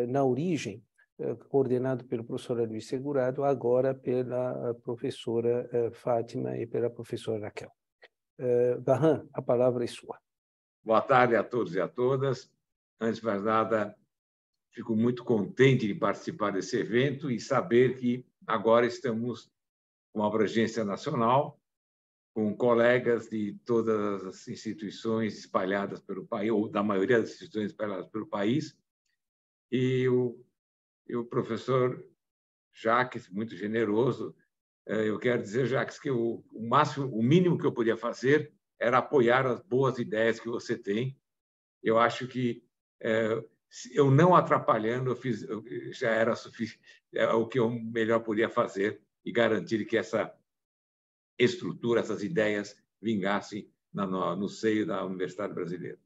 na origem, coordenado pelo professor Luiz Segurado, agora pela professora Fátima e pela professora Raquel. Vahan, a palavra é sua. Boa tarde a todos e a todas. Antes de mais nada, fico muito contente de participar desse evento e saber que agora estamos com uma abrangência nacional, com colegas de todas as instituições espalhadas pelo país, ou da maioria das instituições espalhadas pelo país, e o professor Jacques, muito generoso. Eu quero dizer, Jacques, que o mínimo que eu podia fazer era apoiar as boas ideias que você tem. Eu acho que eu não atrapalhando, já era o que eu melhor podia fazer e garantir que essa estrutura, essas ideias vingassem no seio da Universidade Brasileira.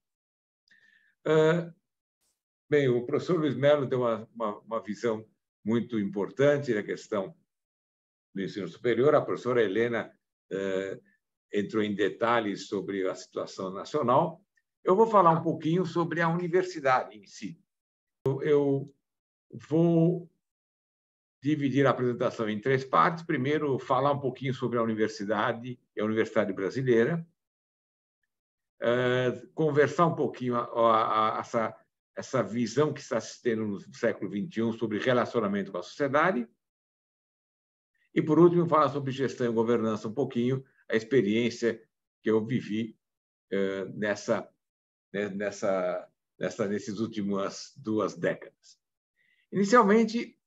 Bem, o professor Luiz Melo deu uma visão muito importante da questão do ensino superior. A professora Helena entrou em detalhes sobre a situação nacional. Eu vou falar um pouquinho sobre a universidade em si. Eu vou dividir a apresentação em 3 partes. Primeiro, falar um pouquinho sobre a universidade e a Universidade Brasileira. Conversar um pouquinho essa visão que está se tendo no século XXI sobre relacionamento com a sociedade. E, por último, falar sobre gestão e governança um pouquinho, a experiência que eu vivi nessas últimas 2 décadas. Inicialmente,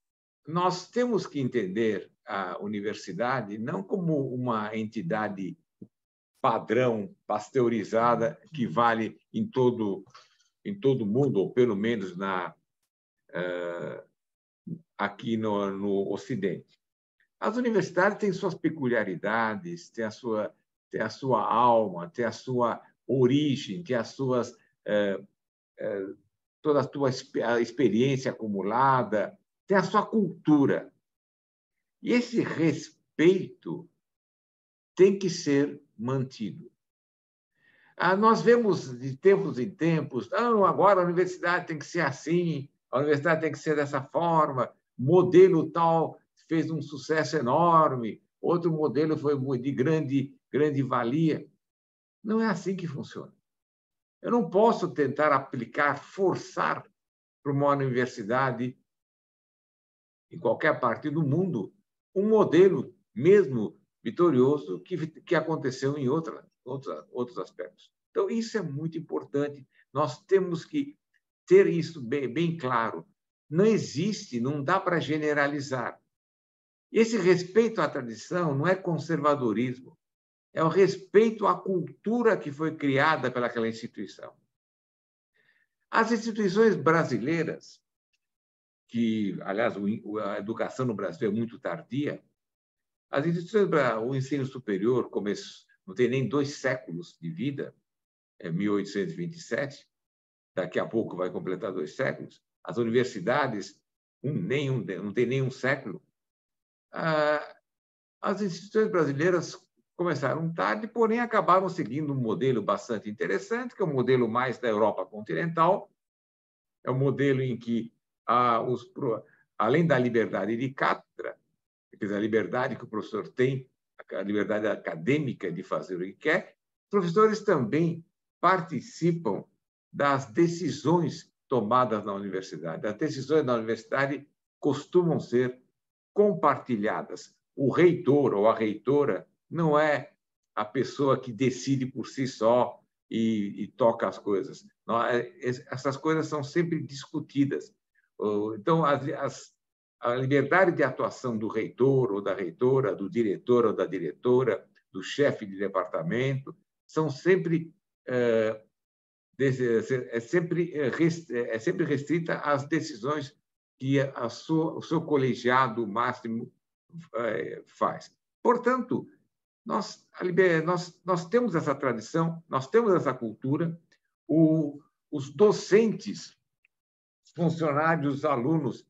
nós temos que entender a universidade não como uma entidade padrão, pasteurizada, que vale em todo o mundo, ou pelo menos aqui no Ocidente. As universidades têm suas peculiaridades, têm a sua alma, têm a sua origem, têm toda a sua experiência acumulada, tem a sua cultura. E esse respeito tem que ser mantido. Nós vemos de tempos em tempos, agora a universidade tem que ser assim, a universidade tem que ser dessa forma, modelo tal fez um sucesso enorme, outro modelo foi de grande valia. Não é assim que funciona. Eu não posso tentar aplicar, forçar para uma universidade em qualquer parte do mundo um modelo mesmo vitorioso que aconteceu em outros aspectos. Então, isso é muito importante. Nós temos que ter isso bem claro. não existe, não dá para generalizar. Esse respeito à tradição não é conservadorismo, é o respeito à cultura que foi criada pelaquela instituição. As instituições brasileiras, que, aliás, a educação no Brasil é muito tardia, as instituições, o ensino superior, não tem nem 2 séculos de vida, é 1827, daqui a pouco vai completar 2 séculos. As universidades, não tem nem 1 século. As instituições brasileiras começaram tarde, porém acabaram seguindo um modelo bastante interessante, que é o modelo mais da Europa continental. É um modelo em que, além da liberdade de cátedra, quer dizer, a liberdade que o professor tem, a liberdade acadêmica de fazer o que quer, os professores também participam das decisões tomadas na universidade. As decisões na universidade costumam ser compartilhadas. O reitor ou a reitora não é a pessoa que decide por si só e toca as coisas. Não, essas coisas são sempre discutidas. Então, a liberdade de atuação do reitor ou da reitora, do diretor ou da diretora, do chefe de departamento, são sempre sempre restrita às decisões que o seu colegiado máximo faz. Portanto, nós temos essa tradição, nós temos essa cultura, os docentes, funcionários, alunos,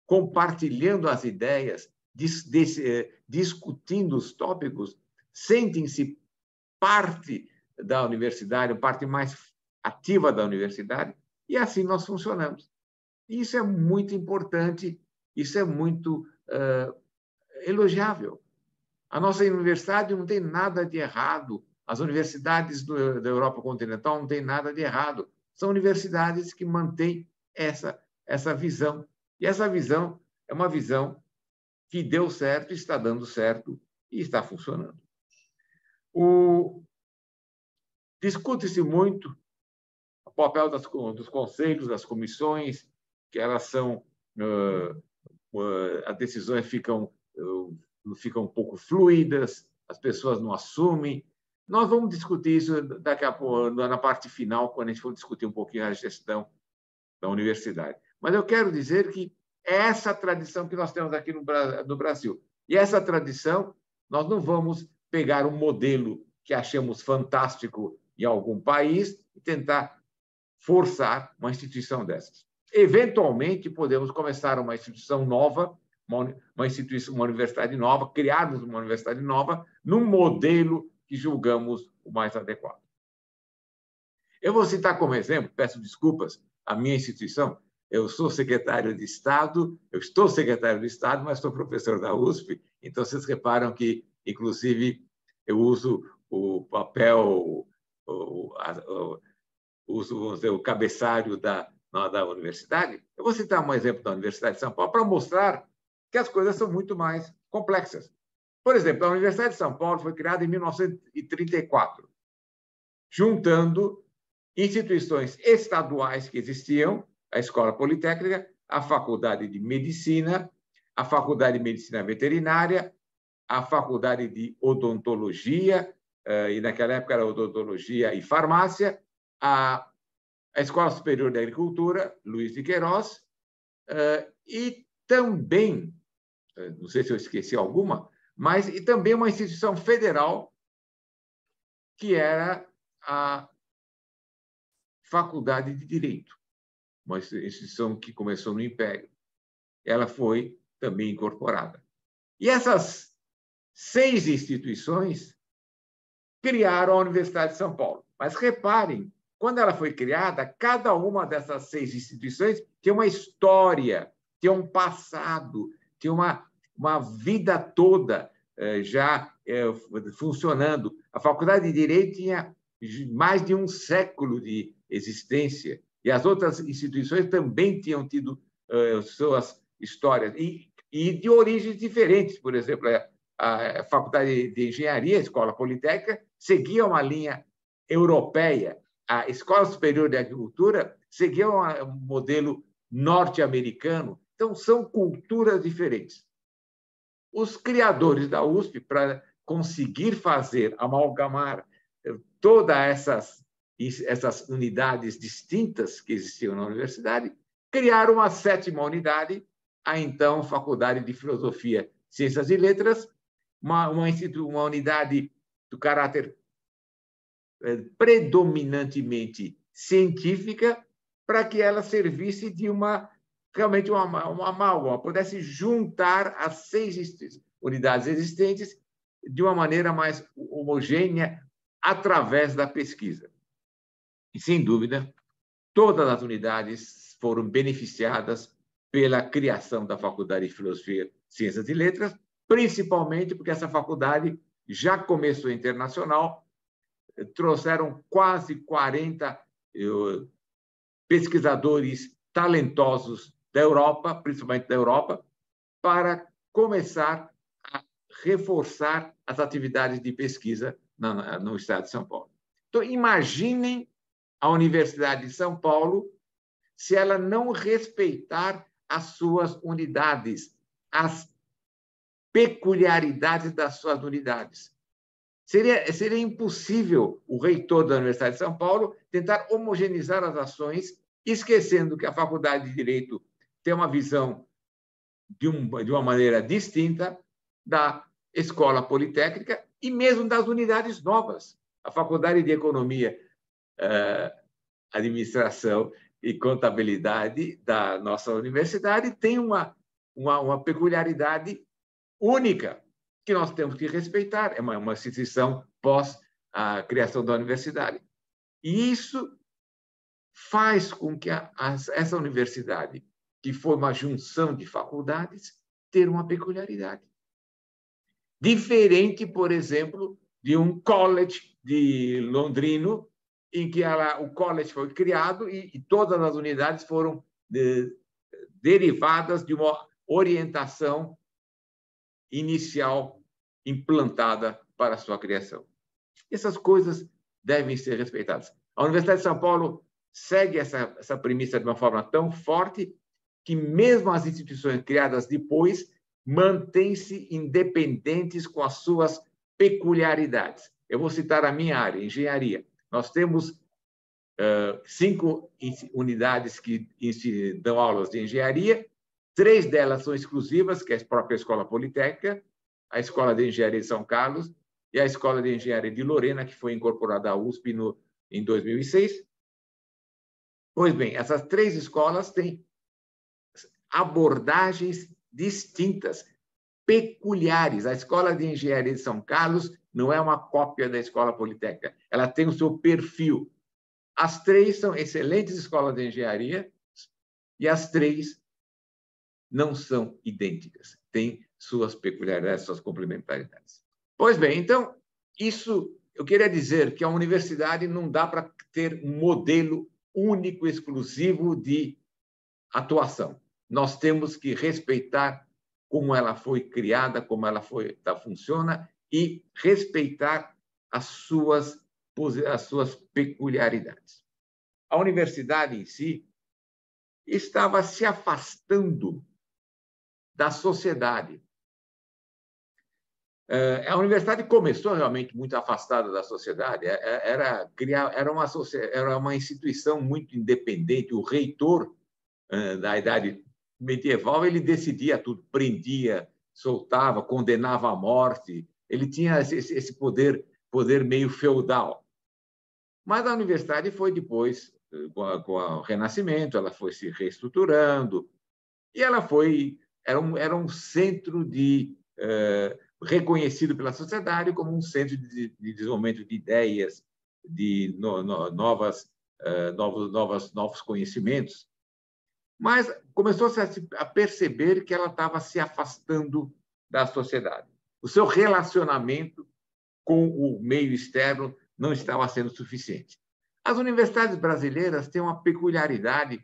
compartilhando as ideias, discutindo os tópicos, sentem-se parte da universidade, parte mais ativa da universidade, e assim nós funcionamos. E isso é muito importante, isso é muito elogiável. A nossa universidade não tem nada de errado, as universidades da Europa continental não têm nada de errado. São universidades que mantêm essa visão. E essa visão é uma visão que deu certo, está dando certo e está funcionando. Discute-se muito o papel dos conselhos, das comissões, que elas são... as decisões ficam um pouco fluidas, as pessoas não assumem. Nós vamos discutir isso daqui a pouco, na parte final, quando a gente for discutir um pouquinho a gestão da universidade. Mas eu quero dizer que é essa tradição que nós temos aqui no Brasil. E essa tradição, nós não vamos pegar um modelo que achamos fantástico em algum país e tentar forçar uma instituição dessas. Eventualmente, podemos começar uma instituição nova, uma universidade nova, criarmos uma universidade nova, num modelo que julgamos o mais adequado. Eu vou citar como exemplo, peço desculpas, a minha instituição. Eu sou secretário de Estado, eu estou secretário de Estado, mas sou professor da USP, então vocês reparam que, inclusive, eu uso o papel, uso, vamos dizer, o cabeçalho da universidade. Eu vou citar um exemplo da Universidade de São Paulo para mostrar que as coisas são muito mais complexas. Por exemplo, a Universidade de São Paulo foi criada em 1934, juntando instituições estaduais que existiam, a Escola Politécnica, a Faculdade de Medicina, a Faculdade de Medicina Veterinária, a Faculdade de Odontologia, e naquela época era Odontologia e Farmácia, a Escola Superior de Agricultura, Luiz de Queiroz, e também, não sei se eu esqueci alguma, mas e também uma instituição federal, que era a Faculdade de Direito, uma instituição que começou no Império. Ela foi também incorporada. E essas 6 instituições criaram a Universidade de São Paulo. Mas reparem, quando ela foi criada, cada uma dessas 6 instituições tem uma história, tem um passado, tem uma vida toda já funcionando. A Faculdade de Direito tinha mais de 1 século de existência, e as outras instituições também tinham tido suas histórias, e de origens diferentes. Por exemplo, a Faculdade de Engenharia, a Escola Politécnica, seguia uma linha europeia. a Escola Superior de Agricultura seguia um modelo norte-americano. Então, são culturas diferentes. Os criadores da USP, para conseguir amalgamar todas essas unidades distintas que existiam na universidade, criaram uma 7ª unidade, a então Faculdade de Filosofia, Ciências e Letras, uma unidade do caráter predominantemente científica, para que ela servisse de realmente uma amálgama, pudesse juntar as 6 unidades existentes de uma maneira mais homogênea através da pesquisa. E, sem dúvida, todas as unidades foram beneficiadas pela criação da Faculdade de Filosofia, Ciências e Letras, principalmente porque essa faculdade já começou internacional, trouxeram quase 40 pesquisadores talentosos da Europa, principalmente da Europa, para começar a reforçar as atividades de pesquisa no estado de São Paulo. Então, imaginem a Universidade de São Paulo se ela não respeitar as suas unidades, as peculiaridades das suas unidades. Seria impossível o reitor da Universidade de São Paulo tentar homogeneizar as ações, esquecendo que a Faculdade de Direito tem uma visão de uma maneira distinta da Escola Politécnica e mesmo das unidades novas. A Faculdade de Economia, Administração e Contabilidade da nossa universidade tem uma peculiaridade única que nós temos que respeitar. É uma instituição pós a criação da universidade. E isso faz com que essa universidade, que foi uma junção de faculdades, ter uma peculiaridade. Diferente, por exemplo, de um college de londrino, em que o college foi criado e todas as unidades foram derivadas de uma orientação inicial implantada para a sua criação. Essas coisas devem ser respeitadas. A Universidade de São Paulo segue essa premissa de uma forma tão forte que mesmo as instituições criadas depois mantêm-se independentes com as suas peculiaridades. Eu vou citar a minha área, engenharia. Nós temos 5 unidades que dão aulas de engenharia, 3 delas são exclusivas, que é a própria Escola Politécnica, a Escola de Engenharia de São Carlos e a Escola de Engenharia de Lorena, que foi incorporada à USP em 2006. Pois bem, essas 3 escolas têm abordagens distintas, peculiares. A Escola de Engenharia de São Carlos não é uma cópia da Escola Politécnica, ela tem o seu perfil. As 3 são excelentes escolas de engenharia e as 3 não são idênticas, têm suas peculiaridades, suas complementaridades. Pois bem, então, eu queria dizer que a universidade não dá para ter um modelo único, exclusivo de atuação. Nós temos que respeitar como ela foi criada, como ela funciona e respeitar as suas peculiaridades. A universidade em si estava se afastando da sociedade. A universidade começou realmente muito afastada da sociedade, era uma instituição muito independente. O reitor da Idade Medieval ele decidia tudo, prendia, soltava, condenava à morte. Ele tinha esse poder meio feudal. Mas a universidade foi depois, com o Renascimento, ela foi se reestruturando e ela era um centro reconhecido pela sociedade como um centro de desenvolvimento de ideias, de novos conhecimentos. Mas começou-se a perceber que ela estava se afastando da sociedade. O seu relacionamento com o meio externo não estava sendo suficiente. As universidades brasileiras têm uma peculiaridade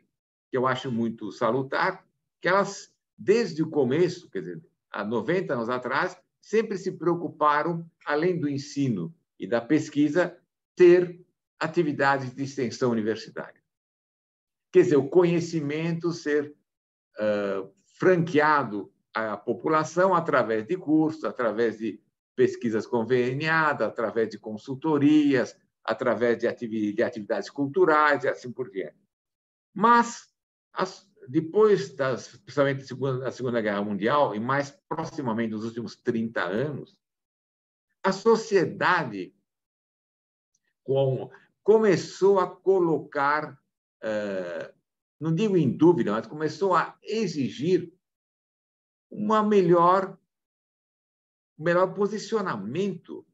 que eu acho muito salutar, que elas, desde o começo, quer dizer, há 90 anos atrás, sempre se preocuparam, além do ensino e da pesquisa, ter atividades de extensão universitária. Quer dizer, o conhecimento ser franqueado à população através de cursos, através de pesquisas conveniadas, através de consultorias, através de atividades culturais e assim por diante. Mas, depois, especialmente da Segunda Guerra Mundial, e mais proximamente nos últimos 30 anos, a sociedade começou a colocar, não digo em dúvida, mas começou a exigir um melhor posicionamento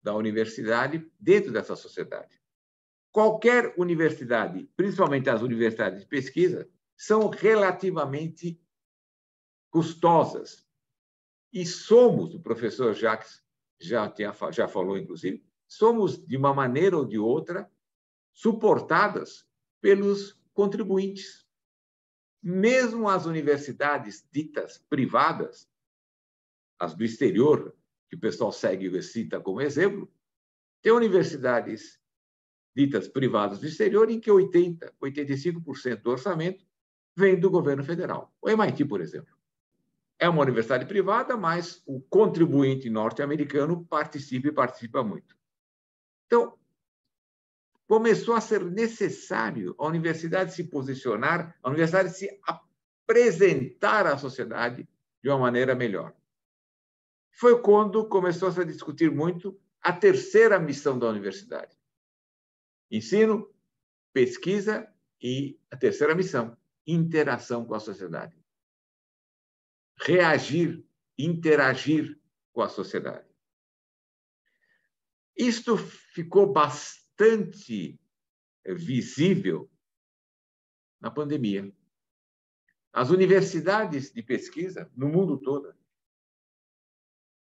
da universidade dentro dessa sociedade. Qualquer universidade, principalmente as universidades de pesquisa, são relativamente custosas. E somos, o professor Jacques já falou, inclusive, somos, de uma maneira ou de outra, suportadas pelos contribuintes. Mesmo as universidades ditas privadas, as do exterior, que o pessoal cita como exemplo, tem universidades ditas privadas do exterior em que 85% do orçamento vem do governo federal. O MIT, por exemplo, é uma universidade privada, mas o contribuinte norte-americano participa muito. Então, começou a ser necessário a universidade se posicionar, a universidade se apresentar à sociedade de uma maneira melhor. Foi quando começou a se discutir muito a terceira missão da universidade. Ensino, pesquisa e a terceira missão, interação com a sociedade. Reagir, interagir com a sociedade. Isto ficou bastante visível na pandemia. As universidades de pesquisa, no mundo todo,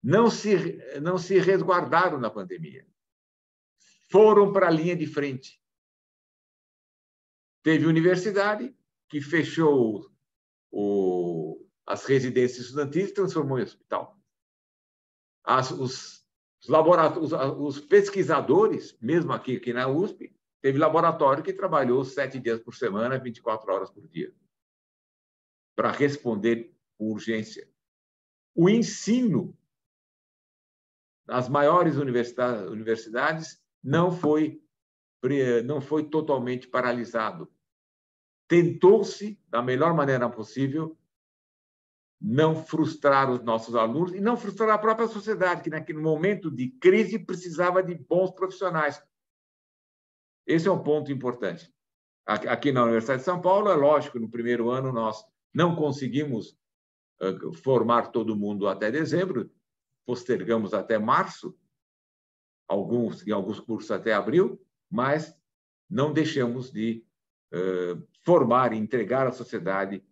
não se resguardaram na pandemia. Foram para a linha de frente. Teve universidade que fechou as residências estudantis e transformou em hospital. Os pesquisadores, mesmo aqui na USP, teve laboratório que trabalhou 7 dias por semana, 24 horas por dia, para responder com urgência. O ensino nas maiores universidades não foi totalmente paralisado. Tentou-se, da melhor maneira possível, não frustrar os nossos alunos e não frustrar a própria sociedade, que naquele momento de crise precisava de bons profissionais. Esse é um ponto importante. Aqui na Universidade de São Paulo, é lógico, no primeiro ano nós não conseguimos formar todo mundo até dezembro, postergamos até março, em alguns cursos até abril, mas não deixamos de formar e entregar à sociedade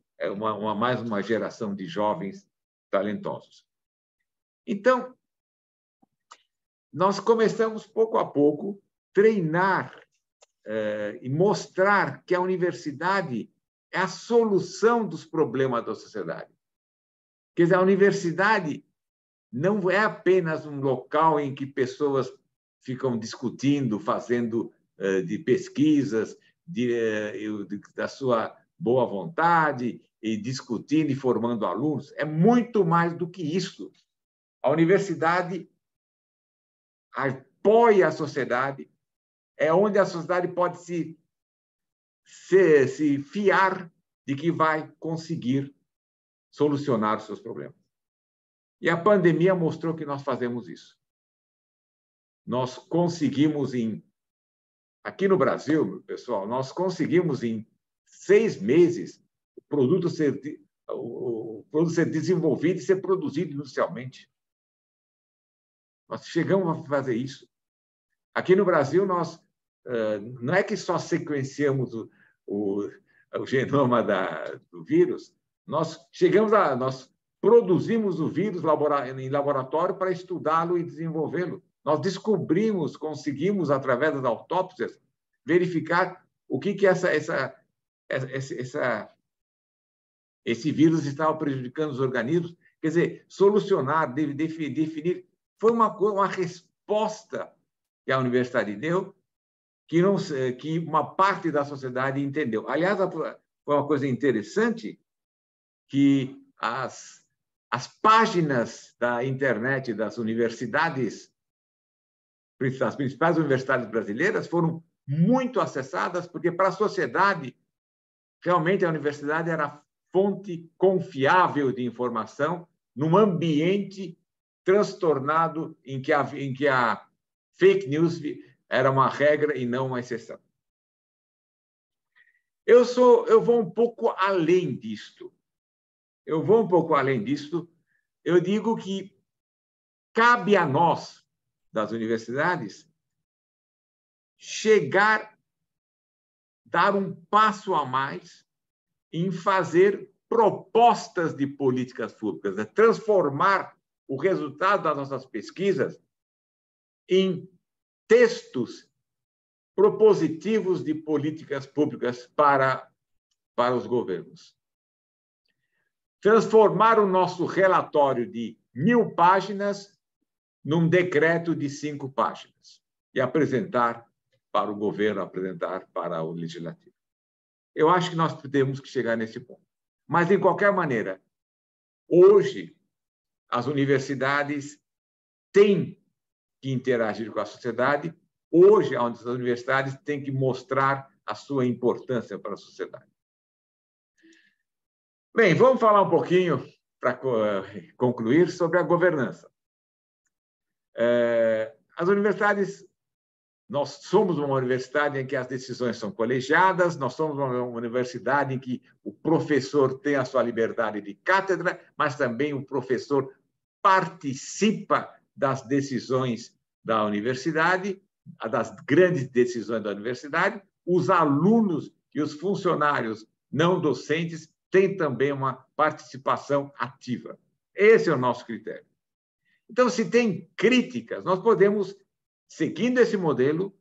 mais uma geração de jovens talentosos. Então, nós começamos, pouco a pouco, treinar e mostrar que a universidade é a solução dos problemas da sociedade. Quer dizer, a universidade não é apenas um local em que pessoas ficam discutindo, fazendo de pesquisas, da sua boa vontade, e discutindo e formando alunos. É muito mais do que isso. A universidade apoia a sociedade, é onde a sociedade pode se fiar de que vai conseguir solucionar os seus problemas. E a pandemia mostrou que nós fazemos isso. Nós conseguimos, aqui no Brasil, pessoal, nós conseguimos em 6 meses o produto ser desenvolvido e ser produzido industrialmente. Nós chegamos a fazer isso. Aqui no Brasil, nós não é que só sequenciamos o genoma do vírus, nós produzimos o vírus em laboratório para estudá-lo e desenvolvê-lo. Nós conseguimos, através das autópsias, verificar o que esse vírus estava prejudicando os organismos. Quer dizer, solucionar, definir. Foi uma resposta que a universidade deu que uma parte da sociedade entendeu. Aliás, foi uma coisa interessante que as páginas da internet das universidades, das principais universidades brasileiras, foram muito acessadas, porque para a sociedade, realmente a universidade era fonte confiável de informação num ambiente transtornado em que a fake news era uma regra e não uma exceção. Eu vou um pouco além disto. Eu digo que cabe a nós, das universidades, dar um passo a mais em fazer propostas de políticas públicas, transformar o resultado das nossas pesquisas em textos propositivos de políticas públicas para os governos. Transformar o nosso relatório de 1000 páginas num decreto de 5 páginas e apresentar para o governo, apresentar para o legislativo. Eu acho que nós temos que chegar nesse ponto. Mas, de qualquer maneira, hoje, as universidades têm que interagir com a sociedade. Hoje, as universidades têm que mostrar a sua importância para a sociedade. Bem, vamos falar um pouquinho, para concluir, sobre a governança. As universidades, nós somos uma universidade em que as decisões são colegiadas, nós somos uma universidade em que o professor tem a sua liberdade de cátedra, mas também o professor participa das decisões da universidade, das grandes decisões da universidade. Os alunos e os funcionários não docentes têm também uma participação ativa. Esse é o nosso critério. Então, se tem críticas, nós podemos, seguindo esse modelo,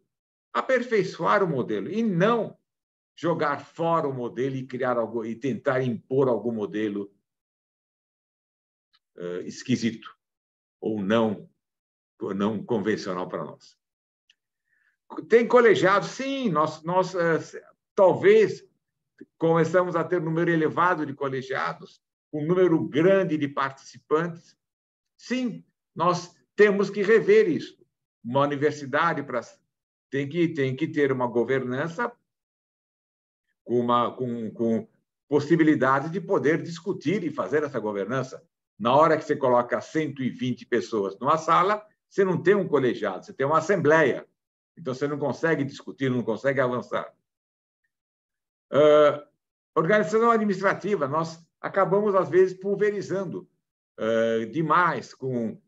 aperfeiçoar o modelo e não jogar fora o modelo e tentar impor algum modelo esquisito ou não convencional para nós. Tem colegiados, sim, nós talvez começamos a ter um número elevado de colegiados, um número grande de participantes. Sim, nós temos que rever isso. Uma universidade tem que ter uma governança com possibilidade de poder discutir e fazer essa governança. Na hora que você coloca 120 pessoas numa sala, você não tem um colegiado, você tem uma assembleia. Então, você não consegue discutir, não consegue avançar. Organização administrativa, nós acabamos, às vezes, pulverizando demais com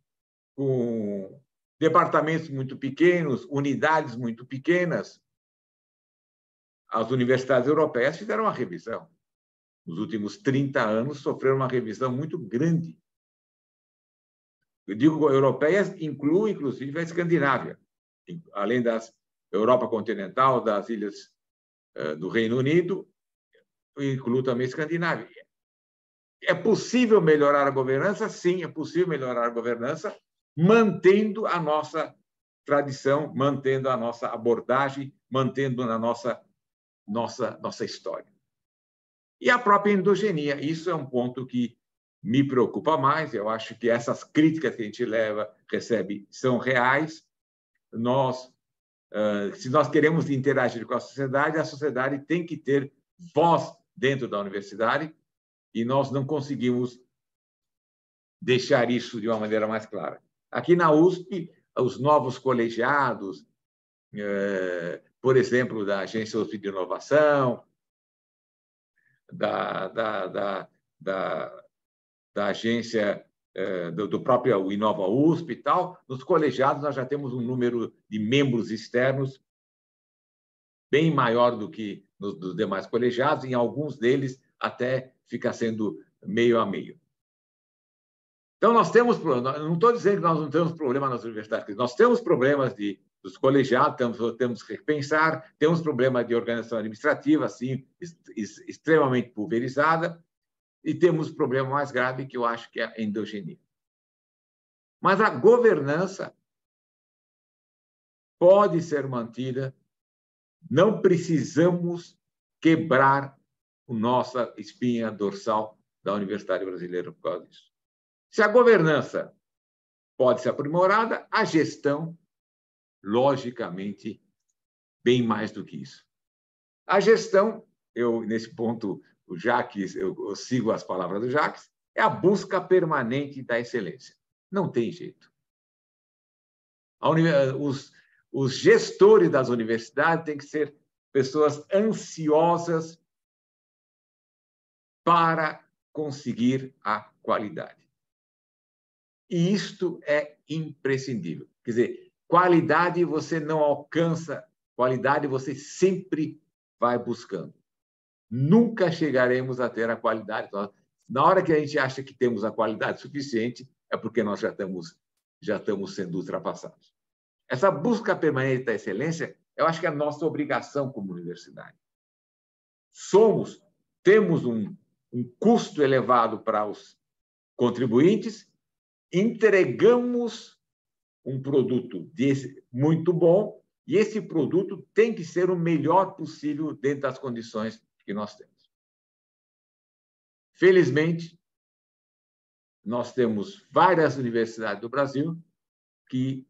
departamentos muito pequenos, unidades muito pequenas. As universidades europeias fizeram uma revisão. Nos últimos 30 anos, sofreram uma revisão muito grande. Eu digo europeias, inclui, inclusive, a Escandinávia, além da Europa continental, das ilhas do Reino Unido, inclui também a Escandinávia. É possível melhorar a governança? Sim, é possível melhorar a governança, mantendo a nossa tradição, mantendo a nossa abordagem, mantendo a nossa história. E a própria endogenia, isso é um ponto que me preocupa mais. Eu acho que essas críticas que a gente recebe são reais. Se nós queremos interagir com a sociedade tem que ter voz dentro da universidade e nós não conseguimos deixar isso de uma maneira mais clara. Aqui na USP, os novos colegiados, por exemplo, da Agência USP de Inovação, da agência do próprio Inova USP e tal, nos colegiados nós já temos um número de membros externos bem maior do que nos demais colegiados, em alguns deles até fica sendo meio a meio. Então, nós temos, não estou dizendo que nós não temos problema nas universidades, nós temos problemas dos colegiados, temos que repensar, temos problema de organização administrativa, assim, extremamente pulverizada, e temos problema mais grave, que eu acho que é a endogenia. Mas a governança pode ser mantida Não precisamos quebrar a nossa espinha dorsal da Universidade Brasileira por causa disso. Se a governança pode ser aprimorada, a gestão, logicamente, bem mais do que isso. A gestão, nesse ponto, o Jacques, eu sigo as palavras do Jacques, é a busca permanente da excelência. Não tem jeito. Os gestores das universidades têm que ser pessoas ansiosas para conseguir a qualidade. E isto é imprescindível. Quer dizer, qualidade você não alcança, qualidade você sempre vai buscando. Nunca chegaremos a ter a qualidade. Na hora que a gente acha que temos a qualidade suficiente, é porque nós já estamos sendo ultrapassados. Essa busca permanente da excelência, eu acho que é a nossa obrigação como universidade. Temos um custo elevado para os contribuintes, entregamos um produto muito bom, e esse produto tem que ser o melhor possível dentro das condições que nós temos. Felizmente, nós temos várias universidades do Brasil que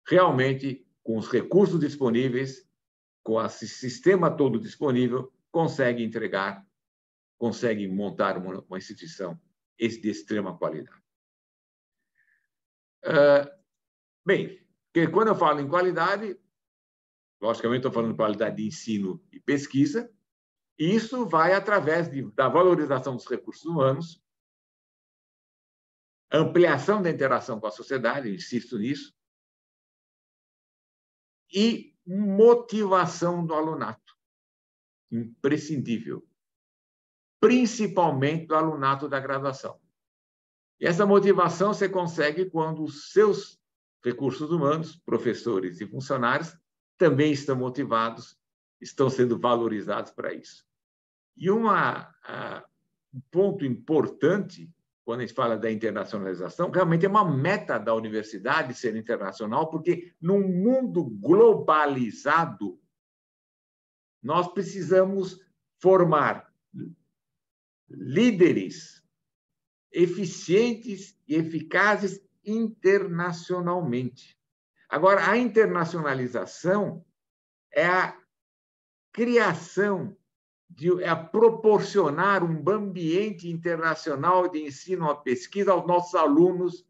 realmente, com os recursos disponíveis, com esse sistema todo disponível, conseguem montar uma instituição de extrema qualidade. Bem, porque quando eu falo em qualidade, logicamente estou falando de qualidade de ensino e pesquisa, e isso vai através da valorização dos recursos humanos, ampliação da interação com a sociedade, eu insisto nisso, e motivação do alunato, imprescindível, principalmente do alunato da graduação. E essa motivação você consegue quando os seus recursos humanos, professores e funcionários, também estão motivados, estão sendo valorizados para isso. E um ponto importante, quando a gente fala da internacionalização, realmente é uma meta da universidade ser internacional, porque num mundo globalizado, nós precisamos formar líderes eficientes e eficazes internacionalmente. Agora, a internacionalização é a criação, é a proporcionar um ambiente internacional de ensino à pesquisa aos nossos alunos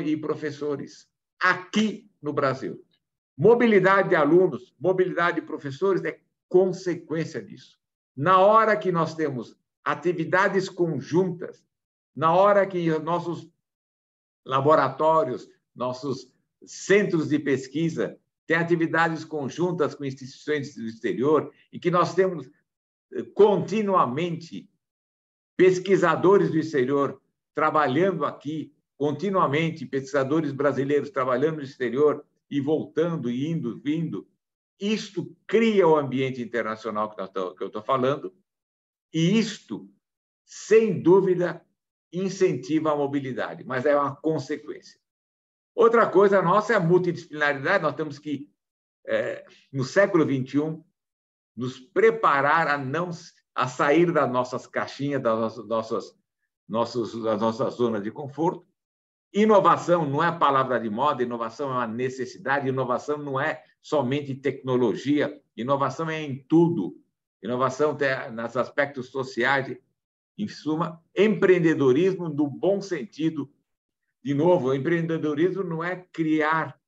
e professores, aqui no Brasil. Mobilidade de alunos, mobilidade de professores é consequência disso. Na hora que nós temos atividades conjuntas, na hora que nossos laboratórios, nossos centros de pesquisa têm atividades conjuntas com instituições do exterior e que nós temos continuamente pesquisadores do exterior trabalhando aqui, continuamente pesquisadores brasileiros trabalhando no exterior e voltando, indo, vindo, isto cria o ambiente internacional que eu estou falando e isto, sem dúvida, incentiva a mobilidade, mas é uma consequência. Outra coisa nossa é a multidisciplinaridade. Nós temos que, no século XXI, nos preparar a sair das nossas caixinhas, das nossas zonas de conforto. Inovação não é palavra de moda, inovação é uma necessidade, inovação não é somente tecnologia, inovação é em tudo. Inovação tem nos aspectos sociais, em suma, empreendedorismo no bom sentido. De novo, o empreendedorismo não é criar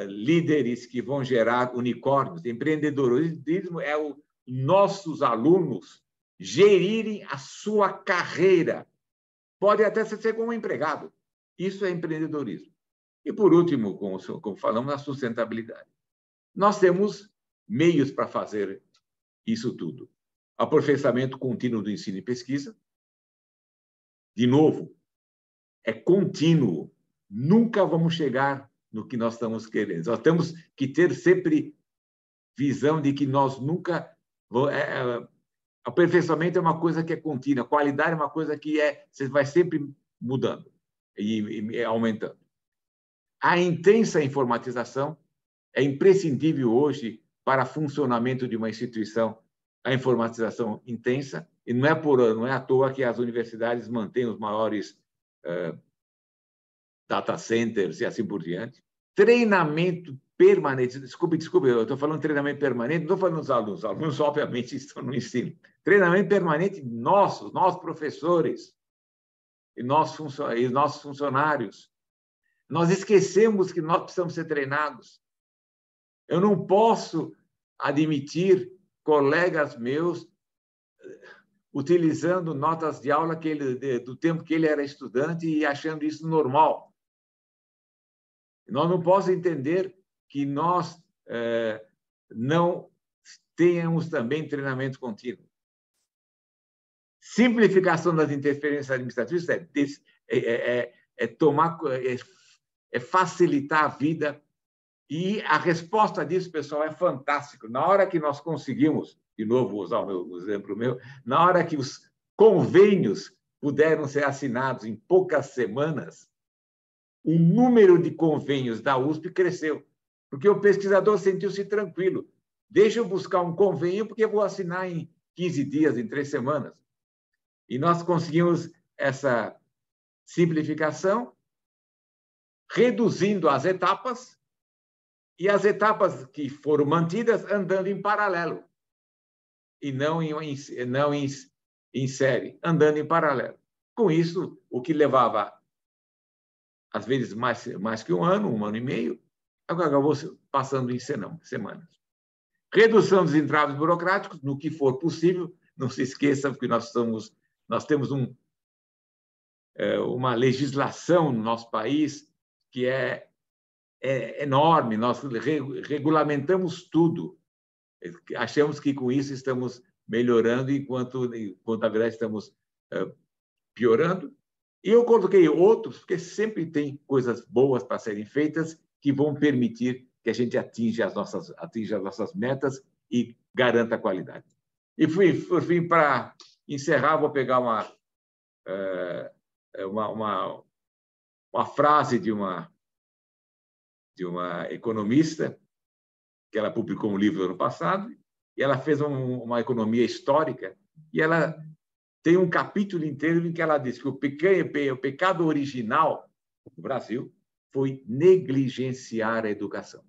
líderes que vão gerar unicórnios. Empreendedorismo é os nossos alunos gerirem a sua carreira. Pode até ser como empregado. Isso é empreendedorismo. E, por último, como falamos, a sustentabilidade. Nós temos meios para fazer isso tudo. Aperfeiçoamento contínuo do ensino e pesquisa. De novo, é contínuo. Nunca vamos chegar no que nós estamos querendo. Nós temos que ter sempre visão de que nós nunca... Aperfeiçoamento é uma coisa que é contínua. Qualidade é uma coisa que você vai sempre mudando e aumentando. A intensa informatização é imprescindível hoje para funcionamento de uma instituição a informatização intensa, e não é à toa que as universidades mantêm os maiores data centers e assim por diante. Treinamento permanente. Desculpe, eu estou falando treinamento permanente, não estou falando dos alunos. Os alunos, obviamente, estão no ensino. Treinamento permanente nosso, nós professores e nossos funcionários. Nós esquecemos que nós precisamos ser treinados. Eu não posso admitir colegas meus utilizando notas de aula do tempo que ele era estudante e achando isso normal. Nós não podemos entender que nós não tenhamos também treinamento contínuo. Simplificação das interferências administrativas é facilitar a vida, e a resposta disso, pessoal, é fantástico. Na hora que nós conseguimos, de novo vou usar o exemplo meu, na hora que os convênios puderam ser assinados em poucas semanas, o número de convênios da USP cresceu, porque o pesquisador sentiu-se tranquilo. Deixa eu buscar um convênio, porque eu vou assinar em 15 dias, em 3 semanas. E nós conseguimos essa simplificação, reduzindo as etapas, e as etapas que foram mantidas andando em paralelo, e não em série, andando em paralelo. Com isso, o que levava, às vezes, mais que um ano e meio, acabou passando em semanas. Redução dos entraves burocráticos, no que for possível. Não se esqueçam que nós temos uma legislação no nosso país que é enorme, nós regulamentamos tudo. Achamos que com isso estamos melhorando, enquanto na verdade estamos piorando. E eu coloquei outros, porque sempre tem coisas boas para serem feitas que vão permitir que a gente atinja as nossas metas e garanta a qualidade. E, por fim, para encerrar, vou pegar uma frase de uma economista, que ela publicou um livro no ano passado, e ela fez uma economia histórica, e ela tem um capítulo inteiro em que ela diz que o pecado original do Brasil foi negligenciar a educação.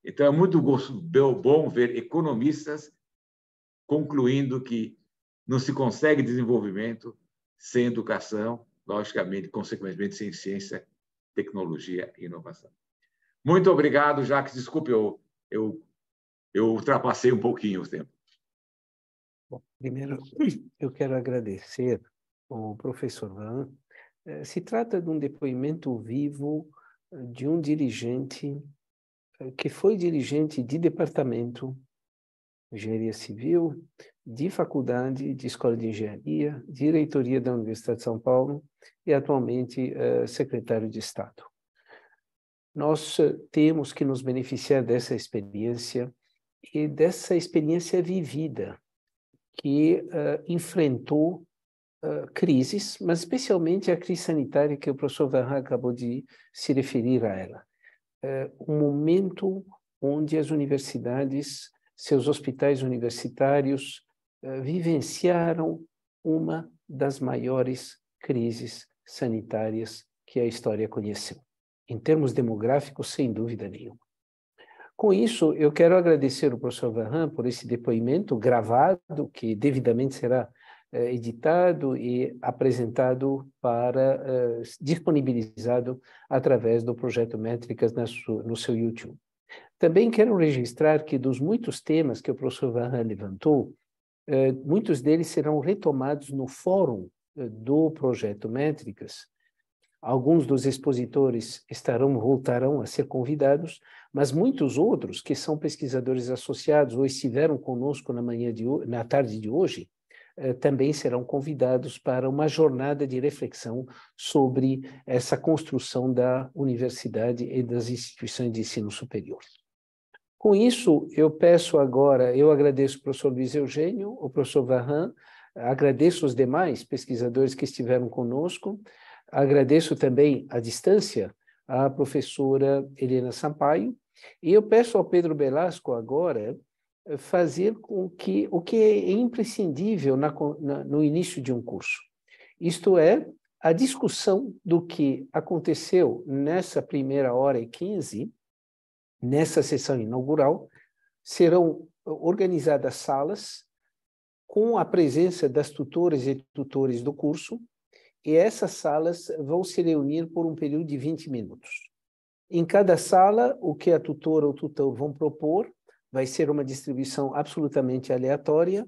Então, é muito bom ver economistas concluindo que não se consegue desenvolvimento sem educação, logicamente, consequentemente, sem ciência, tecnologia e inovação. Muito obrigado, Jacques. Desculpe, eu ultrapassei um pouquinho o tempo. Bom, primeiro, eu quero agradecer ao professor Van. Se trata de um depoimento vivo de um dirigente que foi dirigente de departamento de engenharia civil, de faculdade, de escola de engenharia, diretoria da Universidade de São Paulo e atualmente secretário de Estado. Nós temos que nos beneficiar dessa experiência e dessa experiência vivida, que enfrentou crises, mas especialmente a crise sanitária que o professor Van acabou de se referir a ela. Um momento onde as universidades, seus hospitais universitários, vivenciaram uma das maiores crises sanitárias que a história conheceu. Em termos demográficos, sem dúvida nenhuma. Com isso, eu quero agradecer ao professor Van por esse depoimento gravado, que devidamente será editado e apresentado disponibilizado através do projeto Métricas no seu YouTube. Também quero registrar que dos muitos temas que o professor Van levantou, muitos deles serão retomados no fórum do projeto Métricas. Alguns dos expositores voltarão a ser convidados, mas muitos outros que são pesquisadores associados ou estiveram conosco na tarde de hoje, também serão convidados para uma jornada de reflexão sobre essa construção da universidade e das instituições de ensino superior. Com isso, eu agradeço o professor Luiz Eugênio, o professor Van, agradeço os demais pesquisadores que estiveram conosco, agradeço também à distância a professora Helena Sampaio E eu peço ao Pedro Belasco agora fazer com que o que é imprescindível no início de um curso. Isto é, a discussão do que aconteceu nessa 1h15, nessa sessão inaugural. Serão organizadas salas com a presença das tutoras e tutores do curso, e essas salas vão se reunir por um período de 20 minutos. Em cada sala, o que a tutora ou o tutor vão propor vai ser uma distribuição absolutamente aleatória.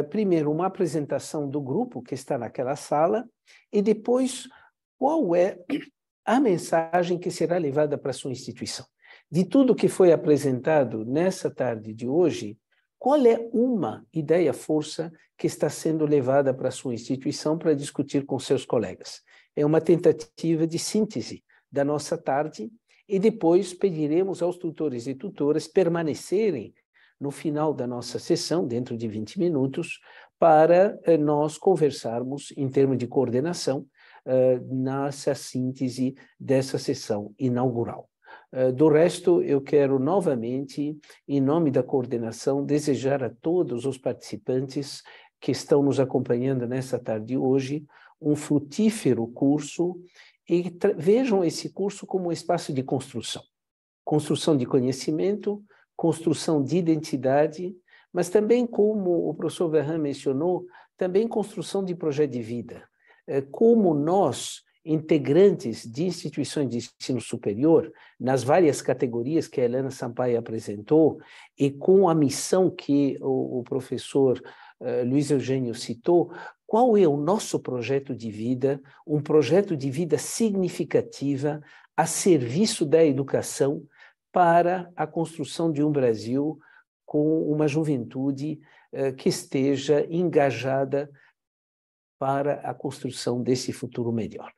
Primeiro, uma apresentação do grupo que está naquela sala, e depois, qual é a mensagem que será levada para a sua instituição. De tudo que foi apresentado nessa tarde de hoje, qual é uma ideia-força que está sendo levada para a sua instituição para discutir com seus colegas? É uma tentativa de síntese da nossa tarde, e depois pediremos aos tutores e tutoras permanecerem no final da nossa sessão, dentro de 20 minutos, para nós conversarmos em termos de coordenação nessa síntese dessa sessão inaugural. Do resto, eu quero novamente, em nome da coordenação, desejar a todos os participantes que estão nos acompanhando nessa tarde de hoje um frutífero curso, e vejam esse curso como um espaço de construção. Construção de conhecimento, construção de identidade, mas também, como o professor Verran mencionou, também construção de projeto de vida. Como nós, integrantes de instituições de ensino superior, nas várias categorias que a Helena Sampaio apresentou, e com a missão que o professor Luiz Eugênio citou, qual é o nosso projeto de vida? Um projeto de vida significativa a serviço da educação para a construção de um Brasil com uma juventude que esteja engajada para a construção desse futuro melhor.